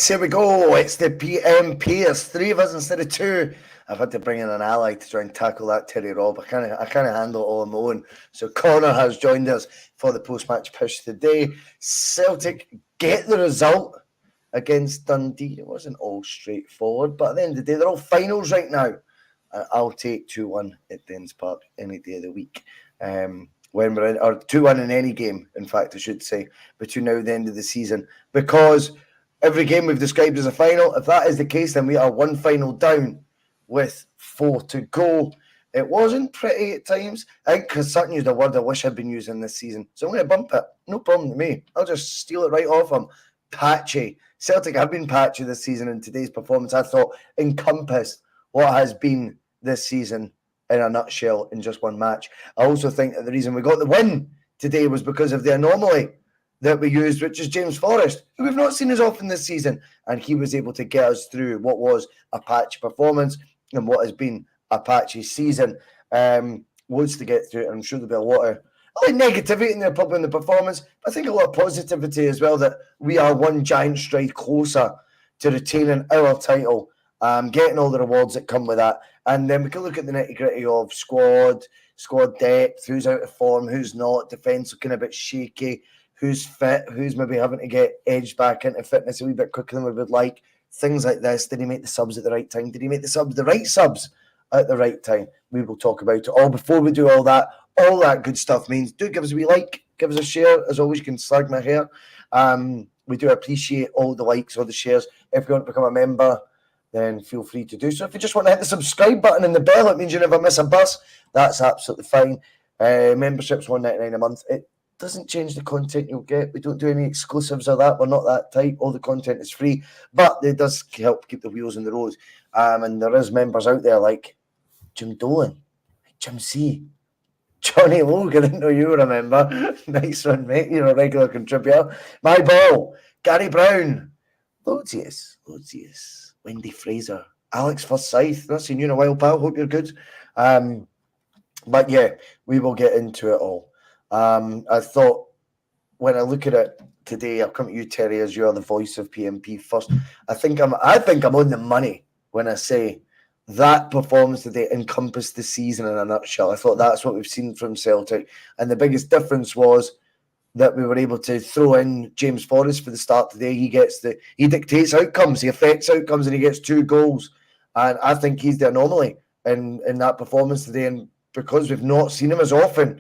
Yes, here we go. It's the P.M.P. There's three of us instead of two. I've had to bring in an ally to try and tackle that Terry Rob. I can't handle it all on my own. So Connor has joined us for the post-match push today. Celtic get the result against Dundee. It wasn't all straightforward, but at the end of the day, they're all finals right now. I'll take 2-1 at Dens Park any day of the week. When we're in, or 2-1 in any game, in fact, I should say, between now and the end of the season, because every game we've described as a final. If that is the case, then we are one final down with 4 to go. It wasn't pretty at times. I think because Sutton used a word I wish I'd been using this season, so I'm going to bump it. No problem to me. I'll just steal it right off him. Patchy. Celtic have been patchy this season, and today's performance, I thought, encompassed what has been this season in a nutshell in just one match. I also think that the reason we got the win today was because of the anomaly that we used, which is James Forrest, who we've not seen as often this season, and he was able to get us through what was a patchy performance and what has been a patchy season. Loads to get through, and I'm sure there'll be a lot of negativity in the performance, but I think a lot of positivity as well, that we are one giant stride closer to retaining our title, getting all the rewards that come with that. And then we can look at the nitty-gritty of squad depth, who's out of form, who's not, defence looking a bit shaky, who's fit, who's maybe having to get edged back into fitness a wee bit quicker than we would like. Things like this. Did he make the subs at the right time? Did he make the right subs at the right time? We will talk about it all. Before we do all that good stuff means do give us a wee like, give us a share. As always, you can slag my hair. We do appreciate all the likes, all the shares. If you want to become a member, then feel free to do so. If you just want to hit the subscribe button and the bell, it means you never miss a bus. That's absolutely fine. Membership's $1.99 a month. It doesn't change the content you'll get. We don't do any exclusives or that. We're not that type. All the content is free, but it does help keep the wheels on the road. And there is members out there like Jim Dolan, Jim C, Johnny Logan. I didn't know you were a member. Nice one, mate. You're a regular contributor. My ball, Gary Brown, Lodius. Wendy Fraser, Alex Forsyth. Not seen you in a while, pal. Hope you're good. But yeah, we will get into it all. I thought when I look at it today, I'll come to you, Terry, as you are the voice of P.M.P. first. I think I'm on the money when I say that performance today encompassed the season in a nutshell. I thought that's what we've seen from Celtic, and the biggest difference was that we were able to throw in James Forrest for the start today. He dictates outcomes, he affects outcomes, and he gets 2 goals. And I think he's the anomaly in that performance today. And because we've not seen him as often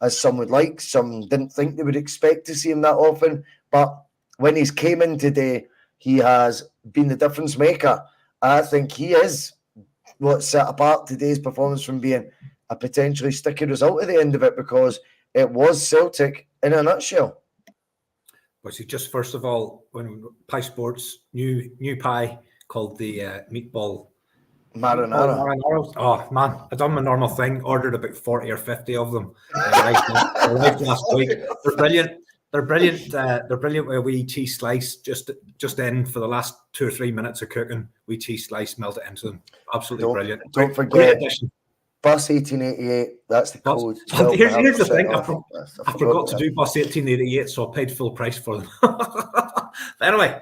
as some would like, some didn't think they would expect to see him that often. But when he's came in today, he has been the difference maker. I think he is what set apart today's performance from being a potentially sticky result at the end of it, because it was Celtic in a nutshell. Well, see, just first of all, when Pie Sports new pie called the meatball marinara. Oh man, I done my normal thing. Ordered about 40 or 50 of them. Arrived last week. They're brilliant. They're brilliant. They're brilliant with a wee cheese slice. Just in for the last 2 or 3 minutes of cooking, wee cheese slice, melt it into them. Absolutely brilliant. Don't forget. Bus 1888, that's the code. Here's the thing, I forgot to do Bus 1888, so I paid full price for them. Anyway,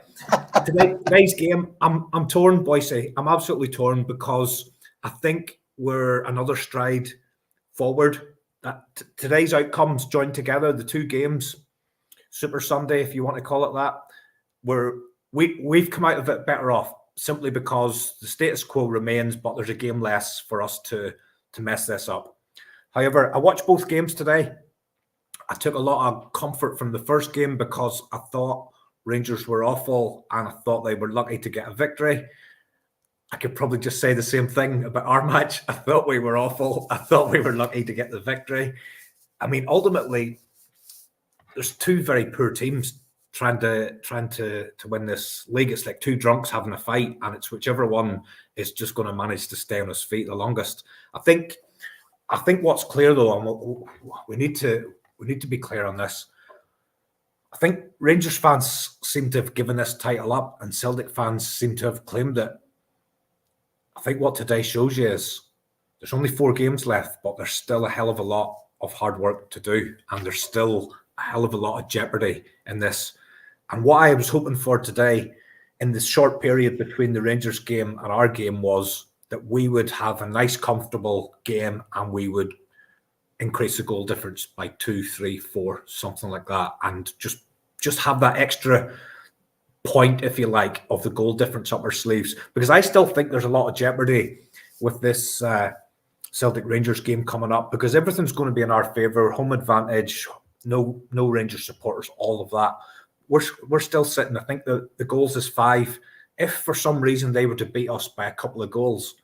today's game, I'm torn, Bhoycie. I'm absolutely torn, because I think we're another stride forward. That today's outcomes joined together, the 2 games, Super Sunday, if you want to call it that, we've come out of it better off, simply because the status quo remains, but there's a game less for us to mess this up. However, I watched both games today. I took a lot of comfort from the first game, because I thought Rangers were awful and I thought they were lucky to get a victory. I could probably just say the same thing about our match. I thought we were awful. I thought we were lucky to get the victory. I mean, ultimately, there's 2 very poor teams trying to win this league. It's like 2 drunks having a fight, and it's whichever one is just going to manage to stay on his feet the longest. I think what's clear, though, and we need to be clear on this. I think Rangers fans seem to have given this title up, and Celtic fans seem to have claimed it. I think what today shows you is there's only 4 games left, but there's still a hell of a lot of hard work to do, and there's still a hell of a lot of jeopardy in this. And what I was hoping for today in the short period between the Rangers game and our game was that we would have a nice, comfortable game and we would increase the goal difference by 2, 3, 4, something like that, and just have that extra point, if you like, of the goal difference up our sleeves. Because I still think there's a lot of jeopardy with this Celtic Rangers game coming up, because everything's going to be in our favour, home advantage, no Rangers supporters, all of that. We're still sitting, I think the goals is 5. If for some reason they were to beat us by a couple of goals,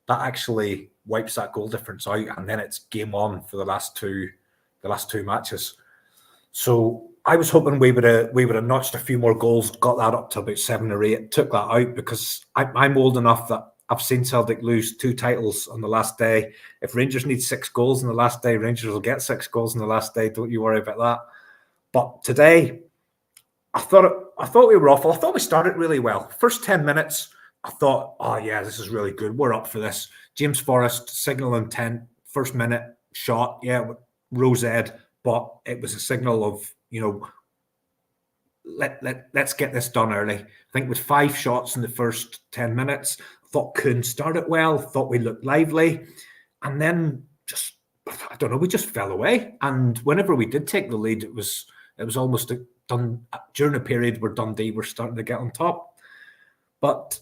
that actually wipes that goal difference out, and then it's game on for the last two matches. So I was hoping we would have notched a few more goals, got that up to about 7 or 8, took that out, because I'm old enough that I've seen Celtic lose 2 titles on the last day. If Rangers need 6 goals on the last day, Rangers will get 6 goals on the last day. Don't you worry about that. But today, I thought we were awful. I thought we started really well. First 10 minutes, I thought, oh yeah, this is really good. We're up for this. James Forrest, signal intent, first minute shot, yeah, rose ed, but it was a signal of, let's get this done early. I think with 5 shots in the first 10 minutes, thought Kuhn started well, thought we looked lively, and then we just fell away. And whenever we did take the lead, it was almost done during a period where Dundee were starting to get on top. But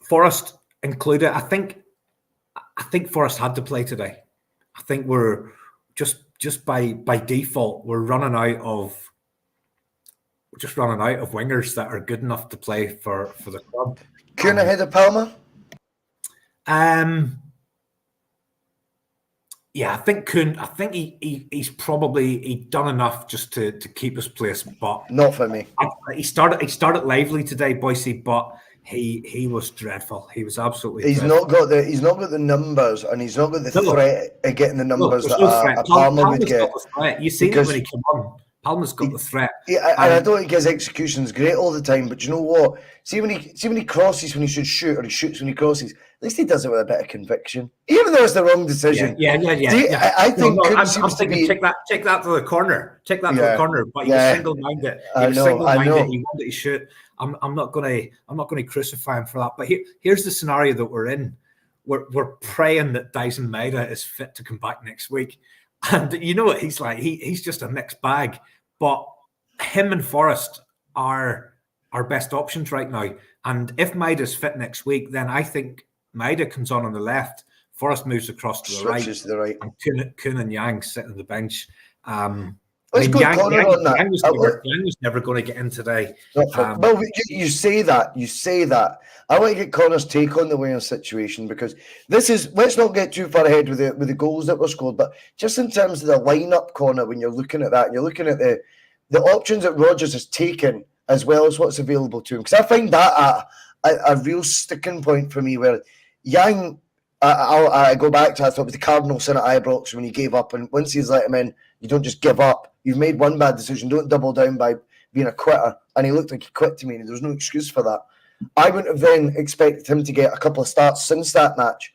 Forrest included, I think Forrest had to play today. I think we're just by default, we're running out of wingers that are good enough to play for the club. Kuhn ahead of Palmer? Yeah, I think Kuhn. I think he's probably done enough just to keep his place, but not for me. He started lively today, Bhoycie, but he was dreadful. He was absolutely. He's dreadful. not got the numbers, and he's not got the threat of getting the numbers that a Palmer would get. You see it when he came on. Palmer's got the threat. Yeah, and I don't think his execution's great all the time, but you know what? See when he crosses when he should shoot, or he shoots when he crosses, at least he does it with a bit of conviction. Even though it's the wrong decision. Yeah. See, I think I'm thinking take that to the corner. Take that to the corner. But he was single-minded. I know. He wanted to shoot. I'm not gonna crucify him for that. But here's the scenario that we're in. We're praying that Dyson Maeda is fit to come back next week. And you know what he's like? He's just a mixed bag. But him and Forrest are our best options right now. And if Maeda's fit next week, then I think Maeda comes on the left, Forrest moves across to the right, and Kuhn and Yang sit on the bench. Yang was never going to get in today. Well, you say that. I want to get Connor's take on the Wales situation, because this is, let's not get too far ahead with the goals that were scored, but just in terms of the lineup, Connor, when you're looking at that, and you're looking at the options that Rodgers has taken as well as what's available to him, because I find that a real sticking point for me, where Yang, I go back to, I thought, with the Cardinal sin at Ibrox when he gave up, and once he's let him in, you don't just give up. You've made one bad decision. Don't double down by being a quitter. And he looked like he quit to me, and there was no excuse for that. I wouldn't have then expected him to get a couple of starts since that match.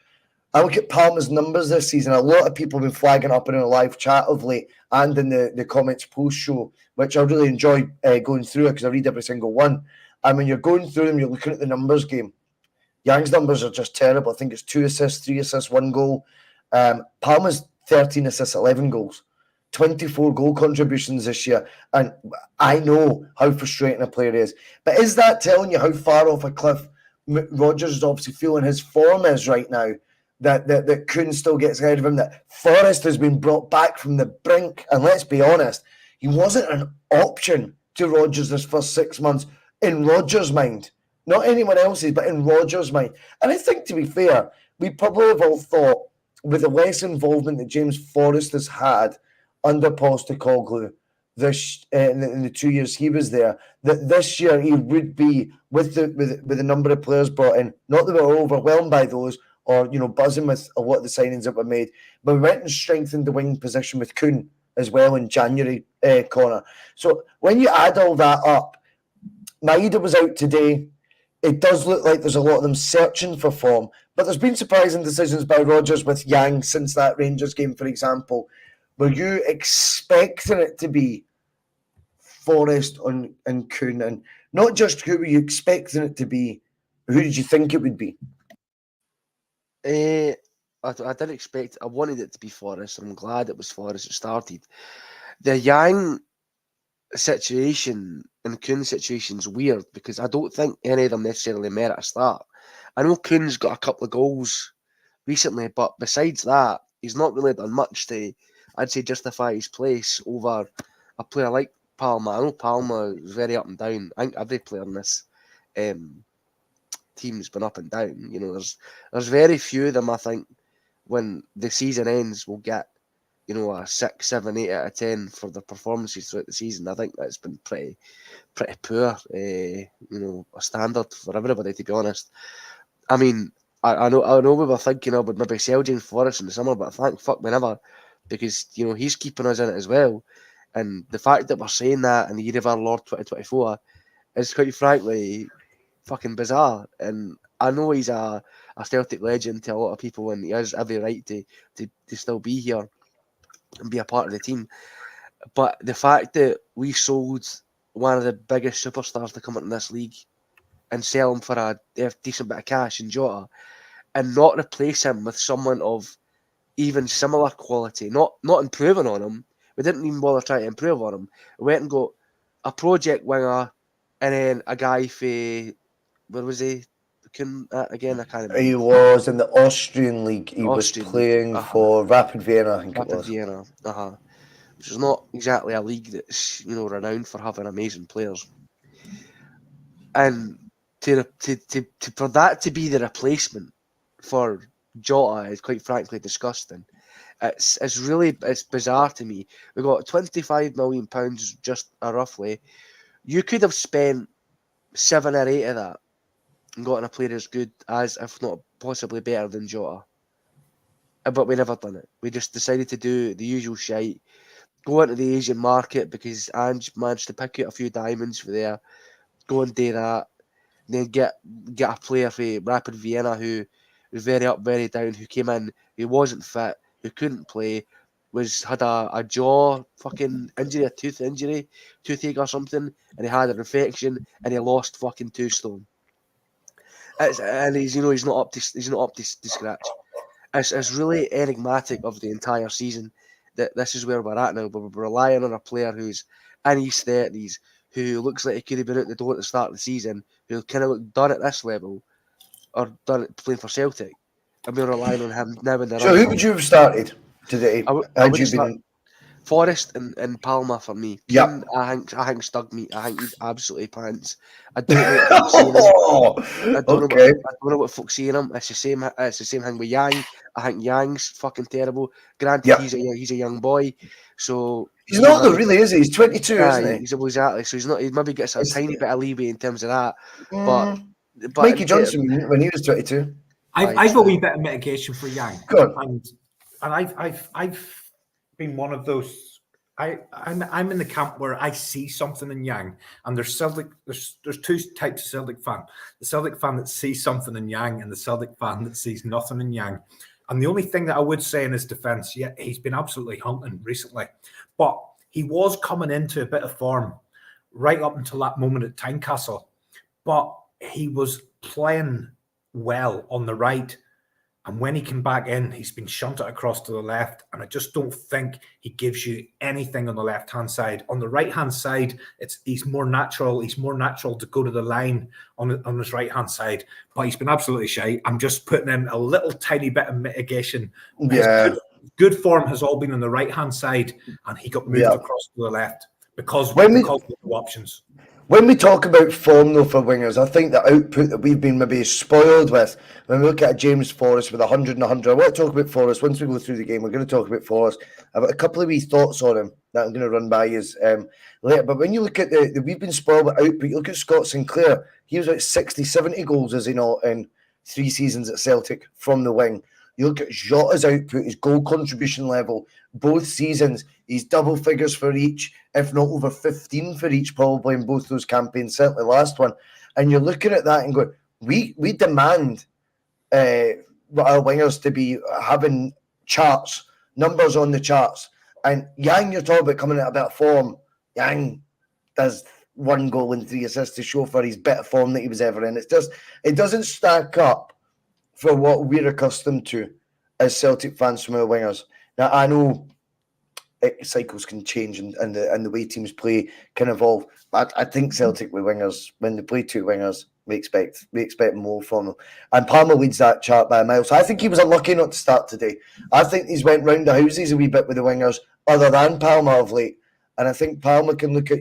I look at Palmer's numbers this season. A lot of people have been flagging up in a live chat of late and in the comments post-show, which I really enjoy going through, because I read every single one. And when you're going through them, you're looking at the numbers game. Yang's numbers are just terrible. I think it's 2 assists, 3 assists, 1 goal. Palmer's 13 assists, 11 goals. 24 goal contributions this year, and I know how frustrating a player is. But is that telling you how far off a cliff Rodgers is obviously feeling his form is right now? That Kuhn still gets ahead of him, that Forrest has been brought back from the brink, and let's be honest, he wasn't an option to Rodgers this first 6 months in Rodgers' mind. Not anyone else's, but in Rodgers' mind. And I think, to be fair, we probably have all thought, with the less involvement that James Forrest has had under Postecoglou in the 2 years he was there, that this year he would be, with the number of players brought in, not that we were overwhelmed by those or buzzing with a lot of the signings that were made, but we went and strengthened the wing position with Kuhn as well in January, Connor. So when you add all that up, Maeda was out today. It does look like there's a lot of them searching for form, but there's been surprising decisions by Rodgers with Yang since that Rangers game, for example. Were you expecting it to be Forrest and Kuhn? And Not just who were you expecting it to be, who did you think it would be? I didn't expect. I wanted it to be Forrest, and I'm glad it was Forrest that started. The Yang situation and Kuhn's situation is weird because I don't think any of them necessarily merit a start. I know Kuhn's got a couple of goals recently, but besides that, he's not really done much to, I'd say, justify his place over a player like Palma. I know Palma is very up and down. I think every player in this team's been up and down. You know, there's very few of them, I think, when the season ends, will get, you know, a 6, 7, 8 out of 10 for their performances throughout the season. I think that's been pretty poor, you know, a standard for everybody, to be honest. I mean, I know we were thinking about maybe Celtic Forrest in the summer, but thank fuck we never, because, you know, he's keeping us in it as well. And the fact that we're saying that in the year of our Lord 2024 is quite frankly fucking bizarre. And I know he's a Celtic legend to a lot of people, and he has every right to still be here and be a part of the team. But the fact that we sold one of the biggest superstars to come into this league and sell him for a decent bit of cash in Jota, and not replace him with someone of even similar quality, not improving on him. We didn't even bother trying to improve on him. We went and got a project winger, and then a guy for, where was he? Again, I can't remember. He was in the Austrian league. He was playing for Rapid Vienna, I think it was. Rapid Vienna, which is not exactly a league that's, you know, renowned for having amazing players. And for that to be the replacement for Jota is quite frankly disgusting. It's bizarre to me. We got £25 million just roughly. You could have spent 7 or 8 of that and gotten a player as good as, if not possibly better than Jota. But we never done it. We just decided to do the usual shite, go into the Asian market because Ange managed to pick out a few diamonds for there, go and do that, then get a player for Rapid Vienna who was very up, very down, who came in, who wasn't fit, who couldn't play, had a jaw fucking injury, a tooth injury, toothache or something, and he had an infection and he lost fucking 2 stone. And he's not up to scratch. It's really enigmatic of the entire season that this is where we're at now. But we're relying on a player who's in his 30s, who looks like he could have been out the door at the start of the season, who kind of looked done at this level, or done it playing for Celtic, and we're relying on him now in the So who would you have started today? Forrest and Palma for me. Yeah, I think stug meat. I think he's absolutely pants. I don't know what I don't know what folks see in him. It's the same thing with Yang. I think Yang's fucking terrible. Granted, he's a young boy, so he's not though, really, is he? He's 22, isn't he? He's exactly. So he's not. He maybe gets a tiny bit of leeway in terms of that. But Mikey Johnston, when he was 22, I've a wee bit of mitigation for Yang. Good. And I've been one of those. I'm in the camp where I see something in Yang, and there's 2 types of Celtic fan: the Celtic fan that sees something in Yang, and the Celtic fan that sees nothing in Yang. And the only thing that I would say in his defence, he's been absolutely hunting recently, but he was coming into a bit of form right up until that moment at Tynecastle, but he was playing well on the right. And when he came back in, he's been shunted across to the left. And I just don't think he gives you anything on the left-hand side. On the right-hand side, he's more natural. He's more natural to go to the line on his right-hand side. But he's been absolutely shy. I'm just putting in a little tiny bit of mitigation. Yeah. His good form has all been on the right-hand side. And he got moved across to the left because of the options. When we talk about form, though, for wingers, I think the output that we've been maybe spoiled with, when we look at James Forrest with 100 and 100, I want to talk about Forrest. Once we go through the game, we're going to talk about Forrest. I've got a couple of wee thoughts on him that I'm going to run by you later. But when you look at we've been spoiled with output, you look at Scott Sinclair, he was about 60, 70 goals, is he not, in 3 seasons at Celtic from the wing. You look at Jota's output, his goal contribution level, both seasons, he's double figures for each, if not over 15 for each, probably in both those campaigns, certainly last one. And you're looking at that and going, we demand our wingers to be having charts, numbers on the charts. And Yang, you're talking about coming at a bit of form. Yang does 1 goal and 3 assists to show for his better form that he was ever in. It doesn't stack up for what we're accustomed to as Celtic fans from our wingers. Now, I know cycles can change and the way teams play can evolve, but I think Celtic with wingers, when they play 2 wingers, we expect more from them. And Palmer leads that chart by a mile. So I think he was unlucky not to start today. I think he's went round the houses a wee bit with the wingers, other than Palmer of late. And I think Palmer can look at,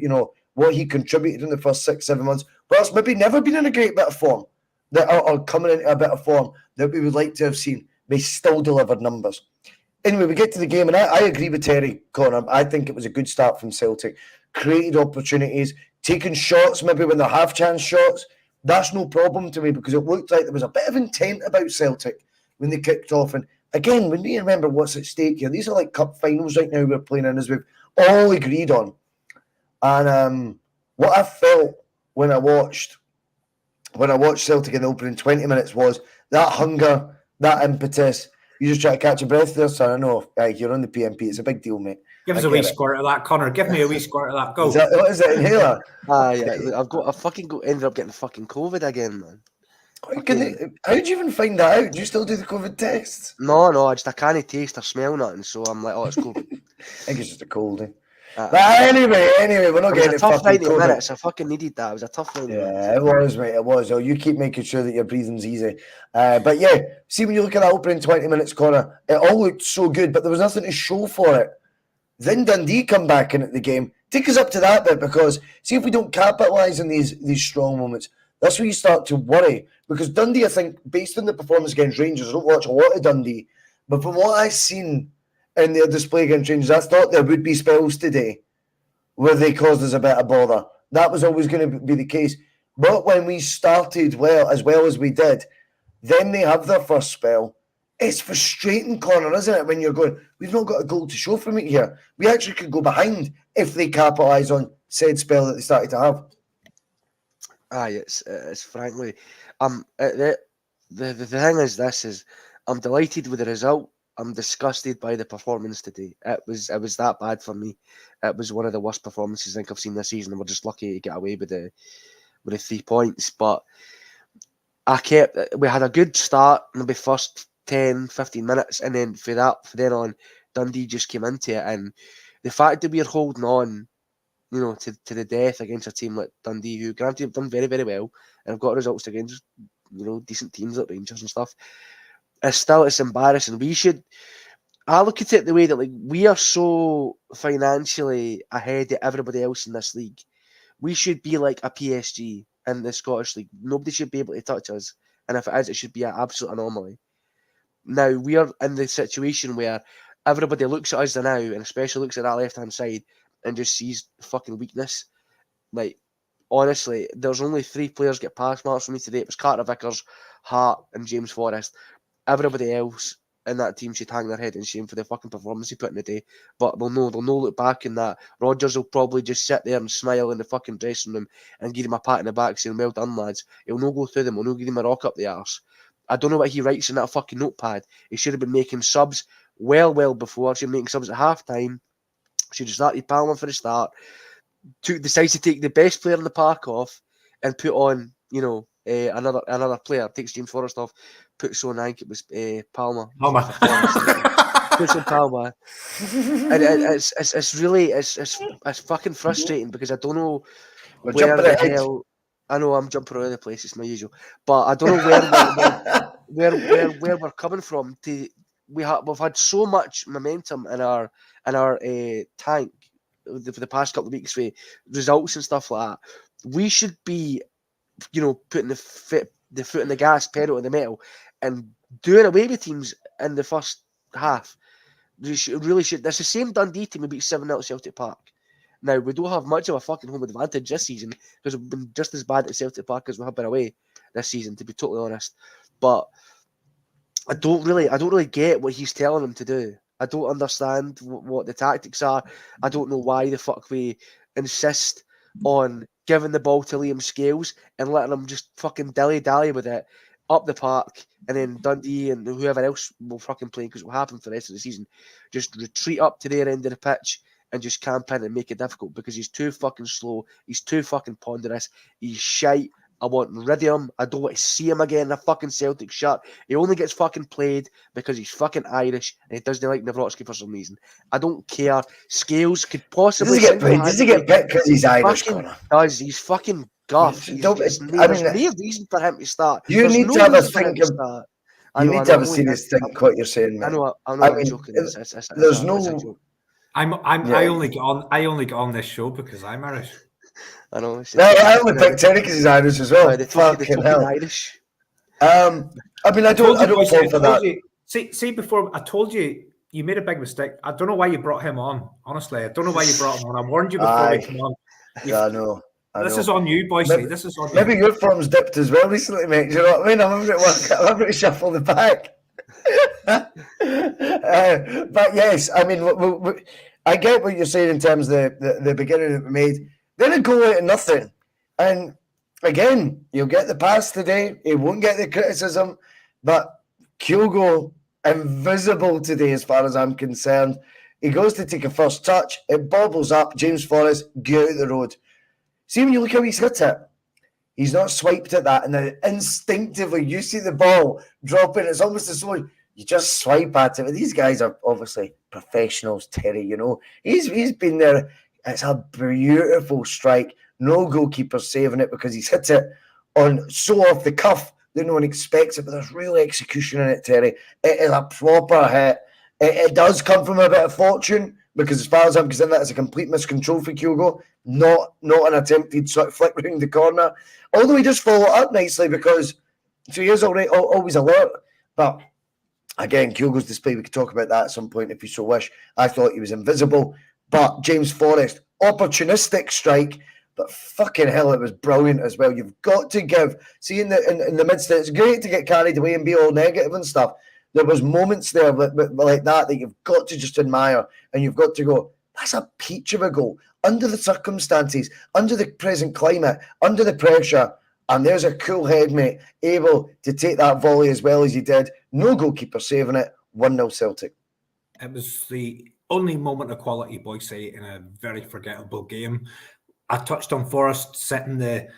what he contributed in the first 6-7 months, whilst maybe never been in a great bit of form, that are coming into a bit of form that we would like to have seen. They still delivered numbers. Anyway, we get to the game, and I agree with Terry, Connor. I think it was a good start from Celtic. Created opportunities, taking shots maybe when they're half-chance shots. That's no problem to me because it looked like there was a bit of intent about Celtic when they kicked off. And again, when we remember what's at stake here, these are like cup finals right now we're playing in, as we've all agreed on. And what I felt when I watched Celtic in the opening 20 minutes was that hunger, that impetus. You just try to catch a breath there, son. I know. You're on the P.M.P. It's a big deal, mate. Give us a wee squirt of that, Connor. Give me a wee squirt of that. Go. What is it, inhaler? Yeah. Ended up getting fucking COVID again, man. How did you even find that out? Do you still do the COVID tests? No, I can't taste or smell nothing, so I'm like, it's COVID. I think it's just a cold. But anyway, we're not getting it. Tough 90 minutes. I fucking needed that. It was a tough 90 minutes. Yeah, it was, mate. It was. Oh, you keep making sure that your breathing's easy. But yeah, see, when you look at that opening 20 minutes, Connor, it all looked so good, but there was nothing to show for it. Then Dundee come back in at the game. Take us up to that bit, because see if we don't capitalise on these strong moments, that's where you start to worry. Because Dundee, I think, based on the performance against Rangers, I don't watch a lot of Dundee, but from what I've seen in their display against Rangers, I thought there would be spells today where they caused us a bit of bother. That was always going to be the case. But when we started well as we did, then they have their first spell. It's frustrating, Connor, isn't it, when you're going, we've not got a goal to show from it here. We actually could go behind if they capitalise on said spell that they started to have. It's frankly, the thing is I'm delighted with the result. I'm disgusted by the performance today. It was that bad for me. It was one of the worst performances I think I've seen this season, and we're just lucky to get away with the 3 points. But we had a good start in the first 10, 15 minutes, and then from then on, Dundee just came into it. And the fact that we're holding on, to the death against a team like Dundee, who granted have done very, very well and have got results against, decent teams like Rangers and stuff, it's embarrassing. I look at it the way that we are so financially ahead of everybody else in this league. We should be like a PSG in the Scottish League. Nobody should be able to touch us, and if it is, it should be an absolute anomaly. Now we are in the situation where everybody looks at us now, and especially looks at that left-hand side, and just sees fucking weakness. Like, honestly, there's only 3 players get pass marks for me today. It was Carter Vickers, Hart, and James Forrest. Everybody else in that team should hang their head in shame for the fucking performance he put in the day. But they'll no look back in that. Rodgers will probably just sit there and smile in the fucking dressing room and give him a pat in the back saying, well done, lads. He'll no go through them. He'll no give him a rock up the arse. I don't know what he writes in that fucking notepad. He should have been making subs well before. Should have been making subs at half-time. Should have started Palmer for the start. Decides to take the best player in the park off and put on, another player. Takes James Forrest off, puts on, I think it was Palmer. Puts on Palmer. And it's really fucking frustrating because I don't know where the hell. I know I'm jumping all over the place. It's my usual, but I don't know where we're coming from. We've had so much momentum in our tank for the past couple of weeks with results and stuff like that. We should be, putting the foot in the gas, pedal to the metal, and doing away with teams in the first half. We really should. That's the same Dundee team we beat 7-0 at Celtic Park. Now, we don't have much of a fucking home advantage this season because we've been just as bad at Celtic Park as we have been away this season, to be totally honest. But I don't really get what he's telling them to do. I don't understand what the tactics are. I don't know why the fuck we insist on giving the ball to Liam Scales and letting him just fucking dilly-dally with it up the park, and then Dundee and whoever else will fucking play, because it will happen for the rest of the season, just retreat up to their end of the pitch and just camp in and make it difficult because he's too fucking slow. He's too fucking ponderous. He's shite. I want rid of him. I don't want to see him again in a fucking Celtic shirt. He only gets fucking played because he's fucking Irish and he doesn't like Nawrocki for some reason. I don't care. Scales could possibly... Does he get picked because he's Irish, Connor? He's fucking guff. There's no reason for him to start. You need to have a think of... You need to have a serious think what you're saying, man. I know I'm joking. There's no... I only get on this show because I'm Irish. I know. I only picked Terry because he's Irish as well. Fucking hell. Irish. I mean, I don't fall for that. See, before I told you, you made a big mistake. I don't know why you brought him on. Honestly, I don't know why you brought him on. I warned you before we came on. Yeah, I know. This is on you, Bhoycie. This is on you. Maybe your form's dipped as well recently, mate. Do you know what I mean? I'm having to shuffle the pack. But yes, I mean, I get what you're saying in terms of the beginning that we made. Then it go out of nothing. And again, you'll get the pass today. He won't get the criticism. But Kyogo, invisible today as far as I'm concerned. He goes to take a first touch. It bobbles up. James Forrest, get out the road. See, when you look how he's hit it, he's not swiped at that. And then instinctively, you see the ball dropping. It's almost as though you just swipe at it. But these guys are obviously professionals, Terry, you know. He's been there. It's a beautiful strike. No goalkeeper saving it because he's hit it on so off the cuff that no one expects it. But there's real execution in it, Terry. It is a proper hit. It does come from a bit of fortune because as far as I'm concerned, that is a complete miscontrol for Kyogo. Not an attempted sort of flick round the corner. Although he does follow up nicely because so he is always alert. But again, Kyogo's display, we could talk about that at some point if you so wish. I thought he was invisible. But James Forrest, opportunistic strike, but fucking hell, it was brilliant as well. You've got to give, see in the midst of it, it's great to get carried away and be all negative and stuff. There was moments there like that you've got to just admire and you've got to go, that's a peach of a goal. Under the circumstances, under the present climate, under the pressure, and there's a cool head, mate, able to take that volley as well as he did. No goalkeeper saving it, 1-0 Celtic. It was the only moment of quality, Bhoycie, in a very forgettable game. I touched on Forrest setting the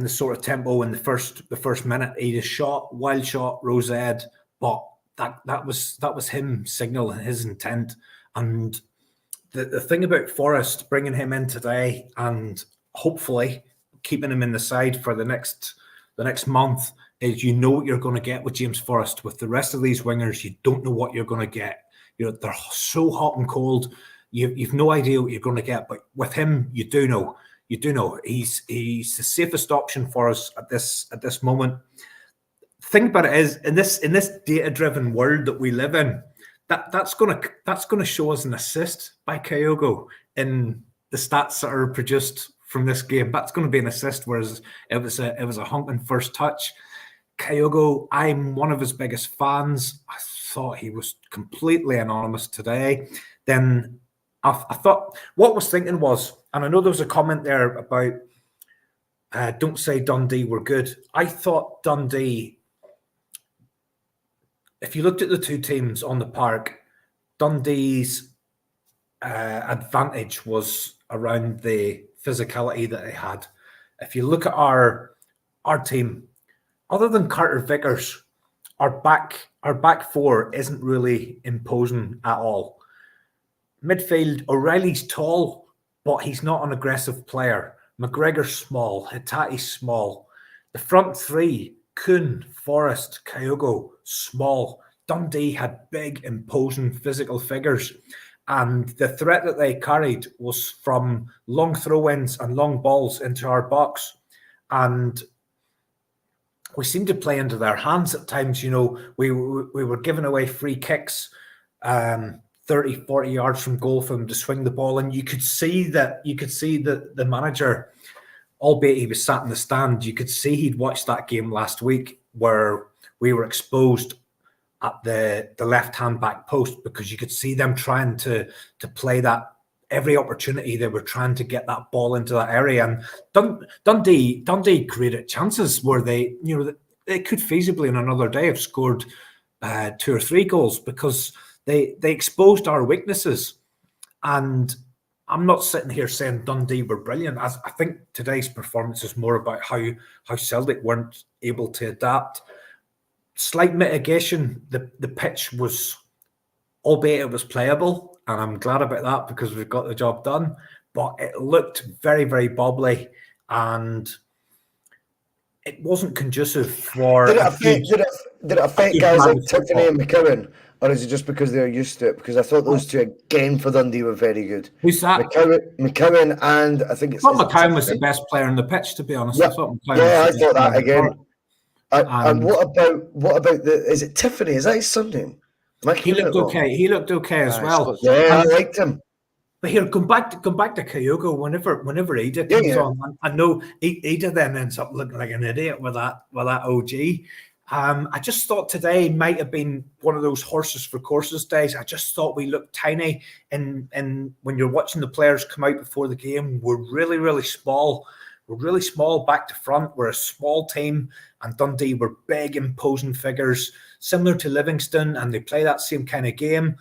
sort of tempo in the first minute. He just shot, wild shot, rose ed, but that was him signaling his intent. And the thing about Forrest, bringing him in today and hopefully keeping him in the side for the next month, is you know what you're going to get with James Forrest. With the rest of these wingers, you don't know what you're going to get. You know, they're so hot and cold. You've no idea what you're going to get. But with him, you do know. You do know he's the safest option for us at this moment. The thing about it is, in this data-driven world that we live in, that's gonna show us an assist by Kyogo in the stats that are produced from this game. That's going to be an assist, whereas it was a honking first touch. Kyogo, I'm one of his biggest fans. I thought he was completely anonymous today. Then I thought what I was thinking was, and I know there was a comment there about don't say Dundee were good. I thought Dundee, if you looked at the two teams on the park, Dundee's advantage was around the physicality that they had. If you look at our team, other than Carter Vickers, our back four isn't really imposing at all. Midfield, O'Reilly's tall, but he's not an aggressive player. McGregor's small, Hitati's small. The front three, Kuhn, Forrest, Kyogo, small. Dundee had big, imposing physical figures. And the threat that they carried was from long throw-ins and long balls into our box. And we seemed to play into their hands at times. You know, we were giving away free kicks 30, 40 yards from goal for them to swing the ball. And you could see that the manager, albeit he was sat in the stand, you could see he'd watched that game last week where we were exposed at the left-hand back post, because you could see them trying to play that every opportunity. They were trying to get that ball into that area. And Dundee created chances where they could feasibly in another day have scored 2 or 3 goals because they exposed our weaknesses. And I'm not sitting here saying Dundee were brilliant. I think today's performance is more about how Celtic weren't able to adapt. Slight mitigation. The pitch was, albeit it was playable, and I'm glad about that because we've got the job done. But it looked very, very bobbly, and it wasn't conducive for. Did it affect guys like Tiffany and McCowan, or is it just because they're used to it? Because I thought those two again for Dundee were very good. Who's that? McCowan, and I think it's. I thought McCowan was the best player on the pitch, to be honest. Yep. I thought that again. And what about the? Is it Tiffany? Is that his surname? He looked okay. He looked okay as well. Yeah, I liked him. But here, come back to Kyogo. Whenever Ida comes on, I know Ida then ends up looking like an idiot with that OG. I just thought today might have been one of those horses for courses days. I just thought we looked tiny, and when you're watching the players come out before the game, we're really, really small. We're really small back to front. We're a small team, and Dundee were big, imposing figures, similar to Livingston, and they play that same kind of game.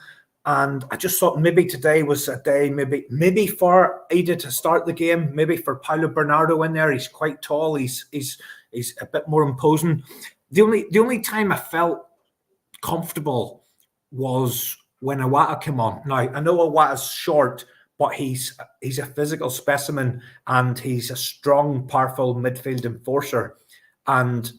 And I just thought maybe today was a day, maybe for Ida to start the game, maybe for Paulo Bernardo in there. He's quite tall. He's a bit more imposing. The only time I felt comfortable was when Iwata came on. Now I know Iwata's short, but he's a physical specimen, and he's a strong, powerful midfield enforcer. And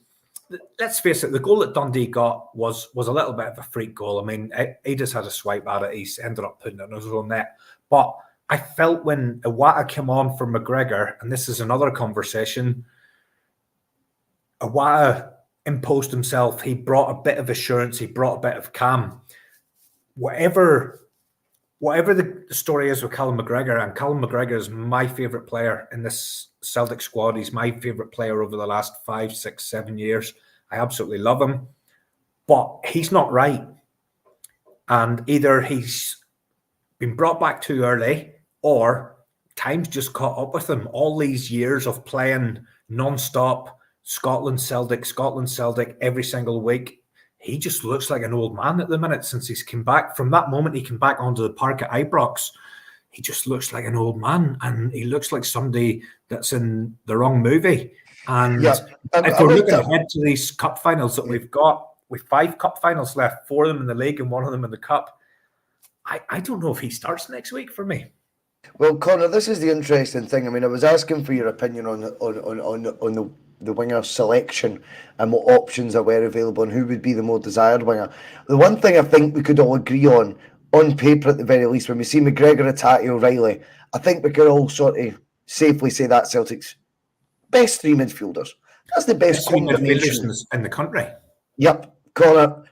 let's face it, the goal that Dundee got was a little bit of a freak goal. I mean, he just had a swipe at it. He's ended up putting it in his own net. But I felt when Iwata came on for McGregor, and this is another conversation, Iwata imposed himself. He brought a bit of assurance. He brought a bit of calm. Whatever the story is with Callum McGregor, and Callum McGregor is my favourite player in this Celtic squad. He's my favourite player over the last 5, 6, 7 years. I absolutely love him. But he's not right. And either he's been brought back too early, or time's just caught up with him. All these years of playing non-stop Scotland Celtic every single week. He just looks like an old man at the minute since he's come back. From that moment he came back onto the park at Ibrox, he just looks like an old man, and he looks like somebody that's in the wrong movie. And if we're looking ahead to these cup finals that we've got, with 5 cup finals left, 4 of them in the league and 1 of them in the cup, I don't know if he starts next week for me. Well, Connor, this is the interesting thing. I mean, I was asking for your opinion on the winger selection and what options are were available and who would be the more desired winger. The one thing I think we could all agree on paper at the very least, when we see McGregor, Hatate, O'Reilly, I think we could all sort of safely say that's Celtic's best 3 midfielders. That's the best combination in the country. Yep, Connor,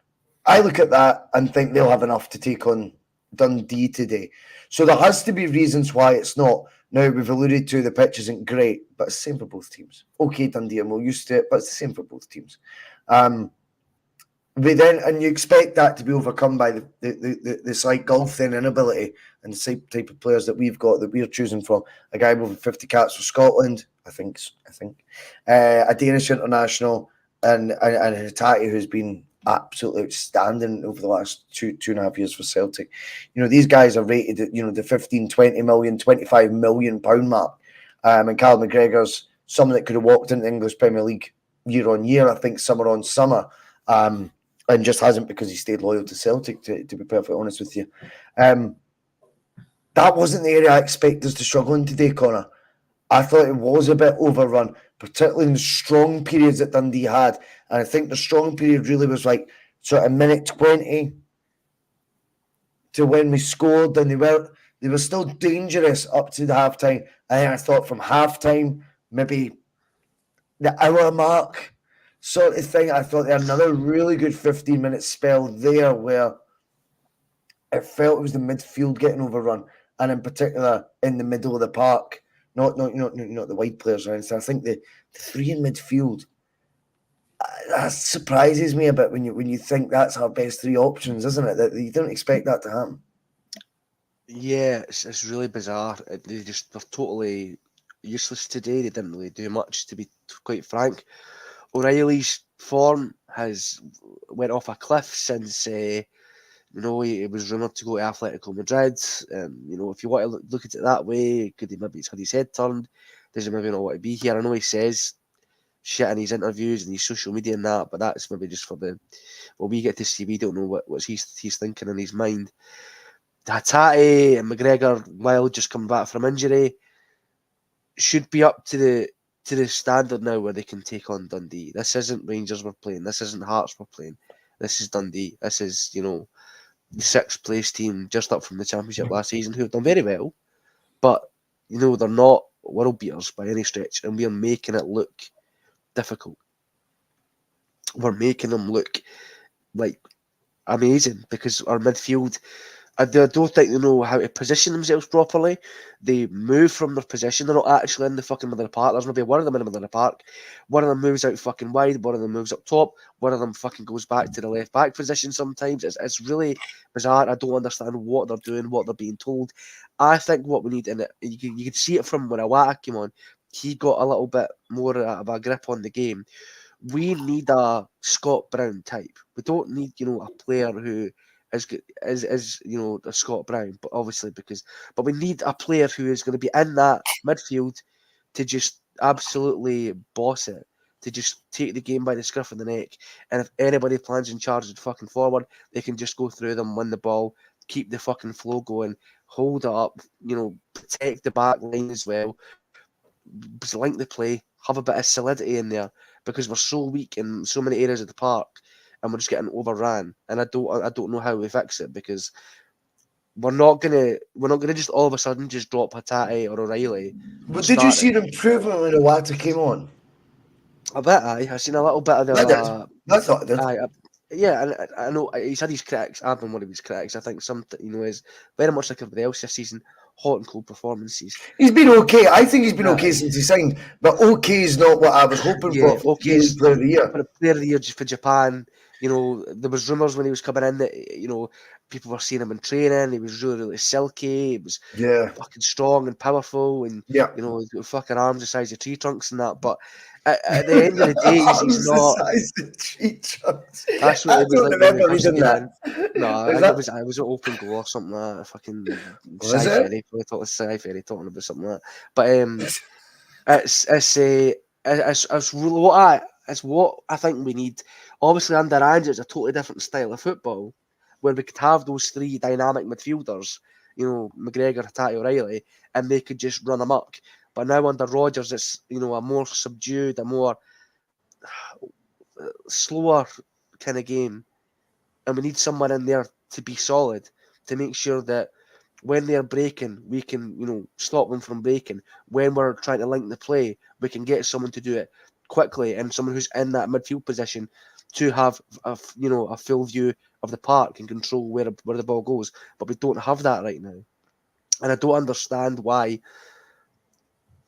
I look at that and think they'll have enough to take on Dundee today. So there has to be reasons why it's not. Now, we've alluded to the pitch isn't great, but it's the same for both teams. Okay, Dundee are more used to it, but it's the same for both teams. And you expect that to be overcome by the slight golf then inability and the type of players that we've got, that we're choosing from. A guy with 50 caps for Scotland, I think, a Danish international, and Hatate, who's been absolutely outstanding over the last two and a half years for Celtic. You know, these guys are rated at, the 15, 20 million, 25 million pound mark. And Callum McGregor's someone that could have walked into the English Premier League year on year, I think summer on summer, and just hasn't because he stayed loyal to Celtic, to be perfectly honest with you. That wasn't the area I expected us to struggle in today, Connor. I thought it was a bit overrun, particularly in the strong periods that Dundee had. And I think the strong period really was like sort of minute 20 to when we scored, and they were still dangerous up to the halftime. And then I thought from halftime, maybe the hour mark sort of thing, I thought they had another really good 15-minute spell there where it felt it was the midfield getting overrun, and in particular in the middle of the park. Not the wide players or anything. I think the 3 in midfield, that surprises me a bit when you think that's our best 3 options, isn't it? That you don't expect that to happen. Yeah, it's really bizarre. They're totally useless today. They didn't really do much, to be quite frank. O'Reilly's form has went off a cliff since You know, he was rumoured to go to Atletico Madrid. You know, if you want to look at it that way, could he maybe had his head turned? Does he maybe not want to be here? I know he says shit in his interviews and his social media and that, but that's maybe just for the we get to see. We don't know what he's thinking in his mind. Hatate and McGregor, while just coming back from injury, should be up to the standard now where they can take on Dundee. This isn't Rangers we're playing. This isn't Hearts we're playing. This is Dundee. This is, you know, the 6th place team just up from the Championship last season who have done very well, but you know they're not world beaters by any stretch, and we're making it look difficult. We're making them look like amazing because our midfield, I don't think they know how to position themselves properly. They move from their position. They're not actually in the fucking middle of the park. There's maybe one of them in the middle of the park. One of them moves out fucking wide. One of them moves up top. One of them fucking goes back to the left back position sometimes. It's really bizarre. I don't understand what they're doing, what they're being told. I think what we need, and you can see it from when Awata came on, he got a little bit more of a grip on the game. We need a Scott Brown type. We don't need, you know, a player who is you know, a Scott Brown, but obviously but we need a player who is going to be in that midfield to just absolutely boss it, to just take the game by the scruff of the neck. And if anybody plans in charge of fucking forward, they can just go through them, win the ball, keep the fucking flow going, hold it up, you know, protect the back line as well, link the play, have a bit of solidity in there, because we're so weak in so many areas of the park and we're just getting overran. And I don't know how we fix it, because we're not gonna just all of a sudden just drop Hatate or O'Reilly. But did you see an improvement when Awata came on? A bit, I seen a little bit of the. I thought it did. Yeah, and I know he's had his critics. I've been one of his critics. I think is very much like everybody else this season, hot and cold performances. He's been okay. I think he's been okay since he signed, but okay is not what I was hoping for. Okay is player of the year. Player of the year for Japan. You know, there was rumours when he was coming in that, you know, people were seeing him in training. He was really, really silky. He was fucking strong and powerful, and you know, fucking arms the size of tree trunks and that. But at the end of the day, he's not. The size of tree trunks. That's what it was like. Remember reading that. No, I was an open goal or something like that. Fucking sci-fi. Talking about something like that. But it's what I think we need. Obviously, under Ange, it's a totally different style of football, where we could have those three dynamic midfielders, you know, McGregor, Hatate, O'Reilly, and they could just run amok. But now under Rodgers, it's, you know, a more subdued, a more slower kind of game, and we need someone in there to be solid, to make sure that when they're breaking, we can, you know, stop them from breaking. When we're trying to link the play, we can get someone to do it quickly, and someone who's in that midfield position to have a full view of the park and control where the ball goes. But we don't have that right now, and I don't understand why.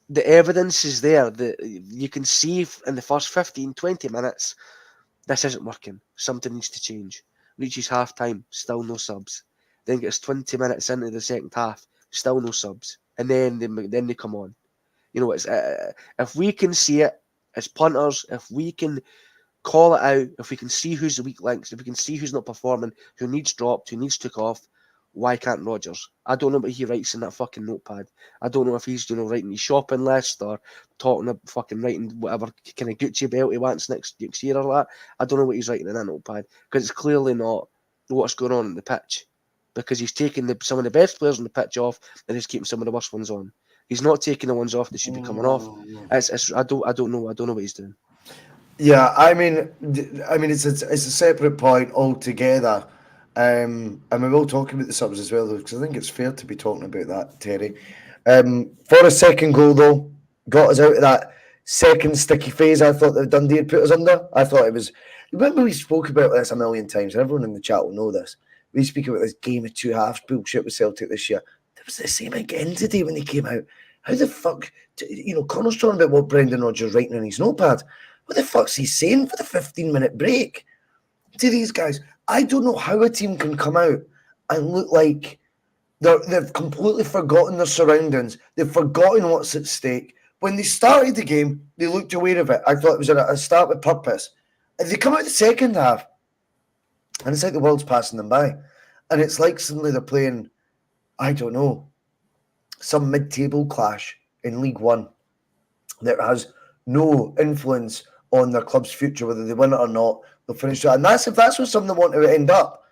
The evidence is there that you can see in the first 15-20 minutes this isn't working, something needs to change. Reaches half time, still no subs, then gets 20 minutes into the second half, still no subs, and then they come on. You know, it's if we can see it as punters, if we can call it out, if we can see who's the weak links, if we can see who's not performing, who needs dropped, who needs took off, why can't Rodgers? I don't know what he writes in that fucking notepad. I don't know if he's, you know, writing his shopping list or talking about fucking writing whatever kind of Gucci belt he wants next year or that. I don't know what he's writing in that notepad, because it's clearly not what's going on the pitch, because he's taking some of the best players on the pitch off and he's keeping some of the worst ones on. He's not taking the ones off that should be coming off. I don't know what he's doing. Yeah, I mean, it's a separate point altogether. And we will talk about the subs as well, because I think it's fair to be talking about that, Terry. For a second goal, though, got us out of that second sticky phase I thought that Dundee had put us under. I thought it was... Remember we spoke about this a million times, and everyone in the chat will know this. We speak about this game of two halves bullshit with Celtic this year. It was the same again today when they came out. How the fuck... You know, Connor's talking about what Brendan Rodgers writing in his notepad. What the fuck's he saying for the 15-minute break to these guys? I don't know how a team can come out and look like they've completely forgotten their surroundings. They've forgotten what's at stake. When they started the game, they looked aware of it. I thought it was a start with purpose. And they come out the second half, and it's like the world's passing them by. And it's like suddenly they're playing, I don't know, some mid-table clash in League One that has no influence on their club's future, whether they win it or not, they'll finish it. And that's if that's where some of them want to end up.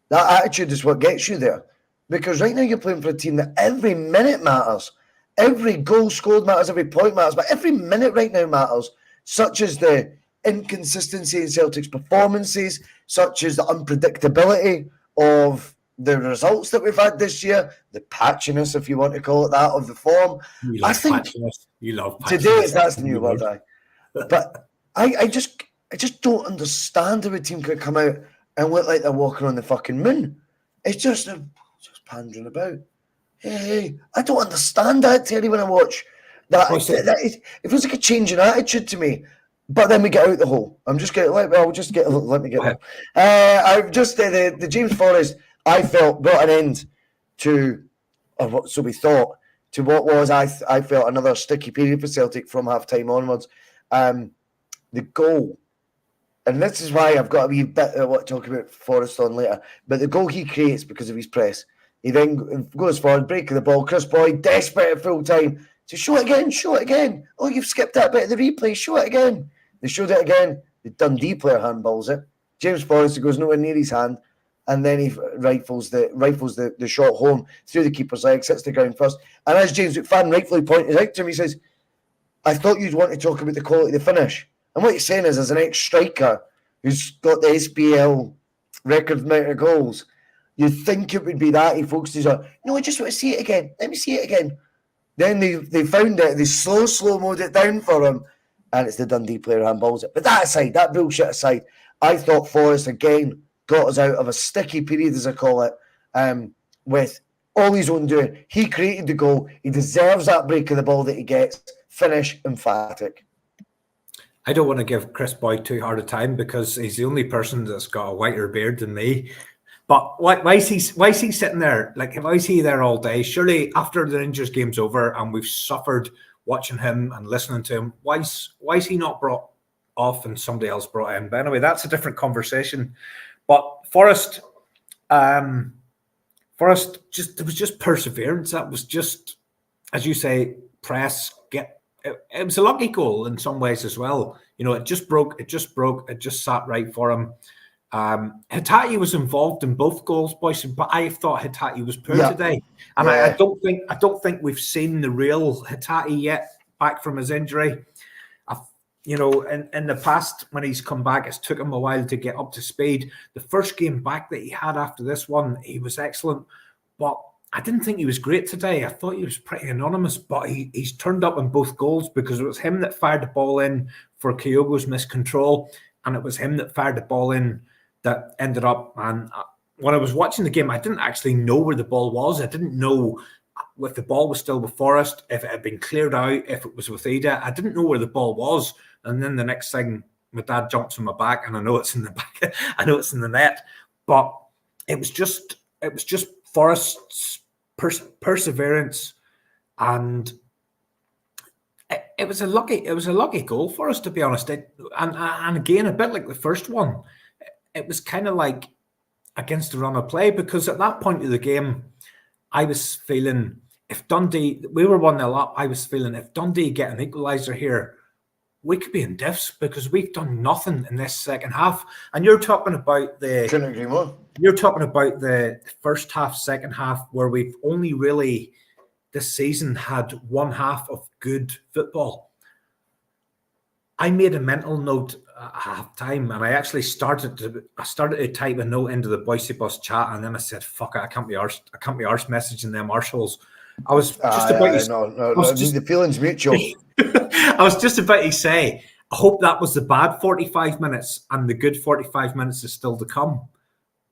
That attitude is what gets you there. Because right now you're playing for a team that every minute matters. Every goal scored matters, every point matters, but every minute right now matters, such as the inconsistency in Celtic's performances, such as the unpredictability of the results that we've had this year, the patchiness, if you want to call it that, of the form. I think you love patchiness. Today that's the new word. But I just don't understand how a team could come out and look like they're walking on the fucking moon. It's just pandering about. Hey, I don't understand that, Terry, when I watch that. It feels like a change in attitude to me. But then we get out the hole. Let me get there. I've just the James Forrest, I felt, brought an end to, or what, so we thought, to what was, I felt, another sticky period for Celtic from half-time onwards. The goal, and this is why I've got a wee bit of what to talk about Forrest on later, but the goal he creates because of his press. He then goes forward, breaking the ball. Chris Boyd, desperate at full time, to show it again. Oh, you've skipped that bit of the replay, show it again. They showed it again. The Dundee player handballs it. James Forrest goes nowhere near his hand, and then he rifles the shot home through the keeper's leg, sits the ground first. And as James McFadden rightfully pointed out to him, he says, I thought you'd want to talk about the quality of the finish. And what he's saying is, as an ex-striker who's got the SPL record amount of goals, you'd think it would be that. He focuses on, no, I just want to see it again. Let me see it again. Then they found it. They slow-mode it down for him. And it's the Dundee player who handballs it. But that aside, that bullshit aside, I thought Forrest again got us out of a sticky period, as I call it, with all his own doing. He created the goal. He deserves that break of the ball that he gets. Finish emphatic. I don't want to give Chris Boyd too hard a time because he's the only person that's got a whiter beard than me. But why is he sitting there? Like, why is he there all day? Surely after the Rangers game's over and we've suffered watching him and listening to him, why is he not brought off and somebody else brought in? But anyway, that's a different conversation. But Forrest, there was just perseverance. That was just, as you say, press. It was a lucky goal in some ways as well. You know, it just broke. It just sat right for him. Hatate was involved in both goals, boys, but I thought Hatate was poor today, and I don't think we've seen the real Hatate yet back from his injury. In the past when he's come back, it's took him a while to get up to speed. The first game back that he had after this one, he was excellent, but I didn't think he was great today. I thought he was pretty anonymous, but he's turned up in both goals because it was him that fired the ball in for Kyogo's miscontrol, and it was him that fired the ball in that ended up. And when I was watching the game, I didn't actually know where the ball was. I didn't know if the ball was still with Forrest, if it had been cleared out, if it was with Ida. I didn't know where the ball was. And then the next thing, my dad jumps on my back, and I know it's in the back. I know it's in the net. But it was just Forrest's perseverance, and it was a lucky goal for us, to be honest. And again, a bit like the first one, it was kind of like against the run of play, because at that point of the game, I was feeling if Dundee, we were 1-0 up, I was feeling if Dundee get an equaliser here, we could be in diffs because we've done nothing in this second half. And you're talking about couldn't agree more. You're talking about the first half, second half, where we've only really this season had one half of good football. I made a mental note at half time, and I actually started to type a note into the Bhoycie Bus chat, and then I said, "Fuck it, I can't be arsed messaging them arseholes." I was just about to the feelings mutual. I was just about to say, I hope that was the bad 45 minutes and the good 45 minutes is still to come,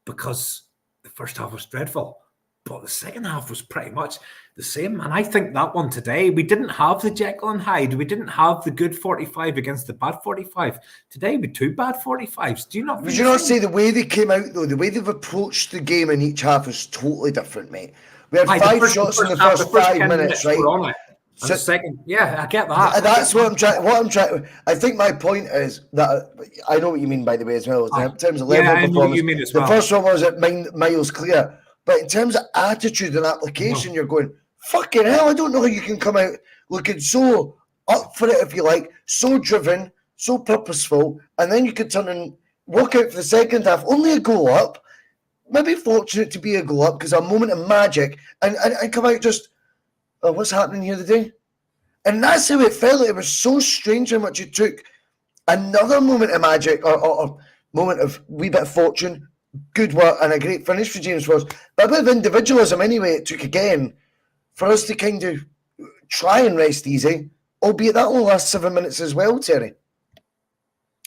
because the first half was dreadful, but the second half was pretty much the same. And I think that one today, we didn't have the Jekyll and Hyde. We didn't have the good 45 against the bad 45. Today, we had two bad 45s. Do you not? Would you not say the way they came out, though, the way they've approached the game in each half is totally different, mate? We had five shots in the first 5 minutes, right? And so, second, I get that. That's what I'm trying. I think my point is that I know what you mean, by the way, as well. In terms of level of performance, you mean as well. The first one was at miles clear, but in terms of attitude and application, you're going, fucking hell, I don't know how you can come out looking so up for it, if you like, so driven, so purposeful, and then you could turn and walk out for the second half, only a goal up, maybe fortunate to be a goal up because a moment of magic, and come out just, oh, what's happening here today? And that's how it felt. It was so strange how much it took another moment of magic or moment of wee bit of fortune, good work, and a great finish for James Forrest. But a bit of individualism anyway it took again for us to kind of try and rest easy, albeit that will last 7 minutes as well, Terry.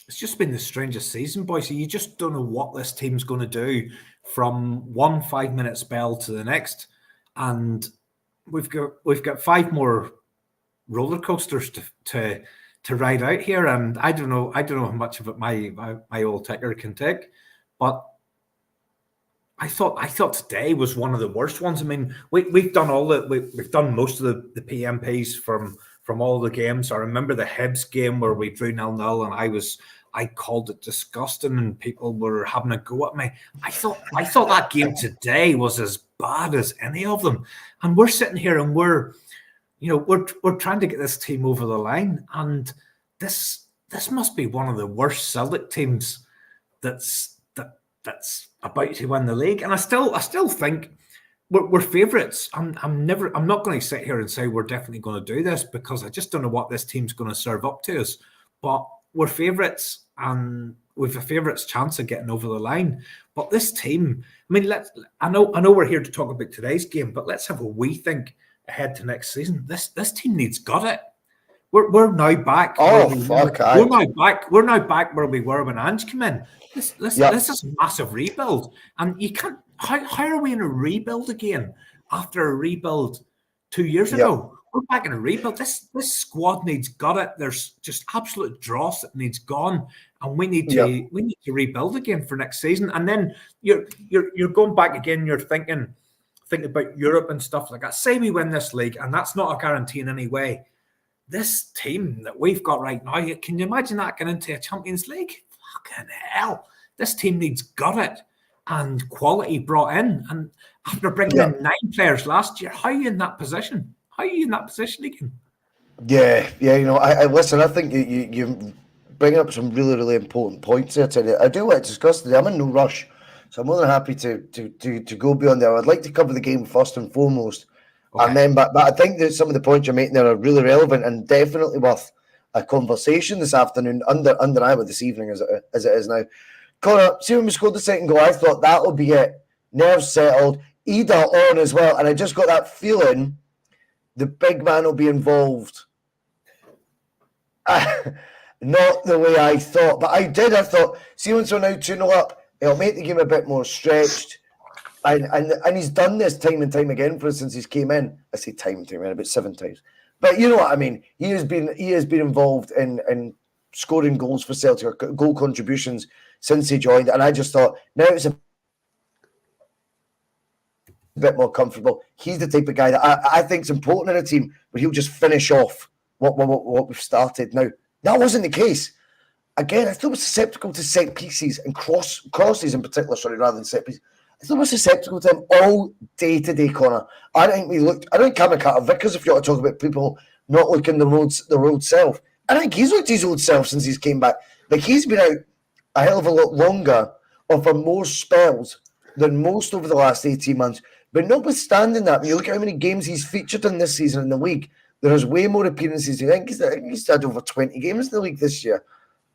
It's just been the strangest season, Bhoycie. You just don't know what this team's going to do from one 5-minute spell to the next. And we've got 5 more roller coasters to ride out here, and I don't know how much of it my old ticker can take, but I thought today was one of the worst ones. I mean, we've done we've done most of the P.M.Ps from all the games. I remember the Hibs game where we drew 0-0, and I called it disgusting, and people were having a go at me. I thought that game today was as bad as any of them, and we're sitting here and we're trying to get this team over the line, and this must be one of the worst Celtic teams that's about to win the league. And I still think we're favourites. I'm not going to sit here and say we're definitely going to do this, because I just don't know what this team's going to serve up to us. But we're favourites, and we've a favourites chance of getting over the line. But this team, I mean, I know we're here to talk about today's game, but let's have a wee think ahead to next season. This team needs got it. We're now back. Oh fuck! We're now back where we were when Ange came in. This is a massive rebuild, and you can't. How are we in a rebuild again after a rebuild 2 years ago? We're back in a rebuild. This squad needs got it. There's just absolute dross that needs gone, and we need to rebuild again for next season. And then you're going back again. You're thinking about Europe and stuff like that. Say we win this league, and that's not a guarantee in any way. This team that we've got right now, can you imagine that getting into a Champions League? Fucking hell. This team needs got it, and quality brought in. And after bringing in 9 players last year, how are you in that position? How are you in that position again? Yeah. I listen, I think you bring up some really, really important points there today. I do want to discuss today. I'm in no rush, so I'm more than happy to go beyond there. I'd like to cover the game first and foremost. Okay. And then, but I think that some of the points you're making there are really relevant and definitely worth a conversation this afternoon, under Iowa this evening as it is now. Connor, see when we scored the second goal, I thought that'll be it. Nerves settled, Ida on as well, and I just got that feeling the big man will be involved. Not the way I thought, but I thought, see once we're now 2-0 up, it'll make the game a bit more stretched. And he's done this time and time again for us since he's came in. I say time and time again, about 7 times. But you know what I mean. He has been involved in scoring goals for Celtic, or goal contributions since he joined. And I just thought, now it's a bit more comfortable. He's the type of guy that I think is important in a team where he'll just finish off what we've started. Now, that wasn't the case. Again, I thought it was susceptible to set pieces and crosses in particular, rather than set pieces. I thought we're susceptible to him all day today, Connor. I don't think Kamikata Vickers, if you want to talk about people not looking the road self. I think he's looked his old self since he's came back. Like, he's been out a hell of a lot longer or for more spells than most over the last 18 months. But notwithstanding that, when you look at how many games he's featured in this season in the league, there's way more appearances. I think he's had over 20 games in the league this year.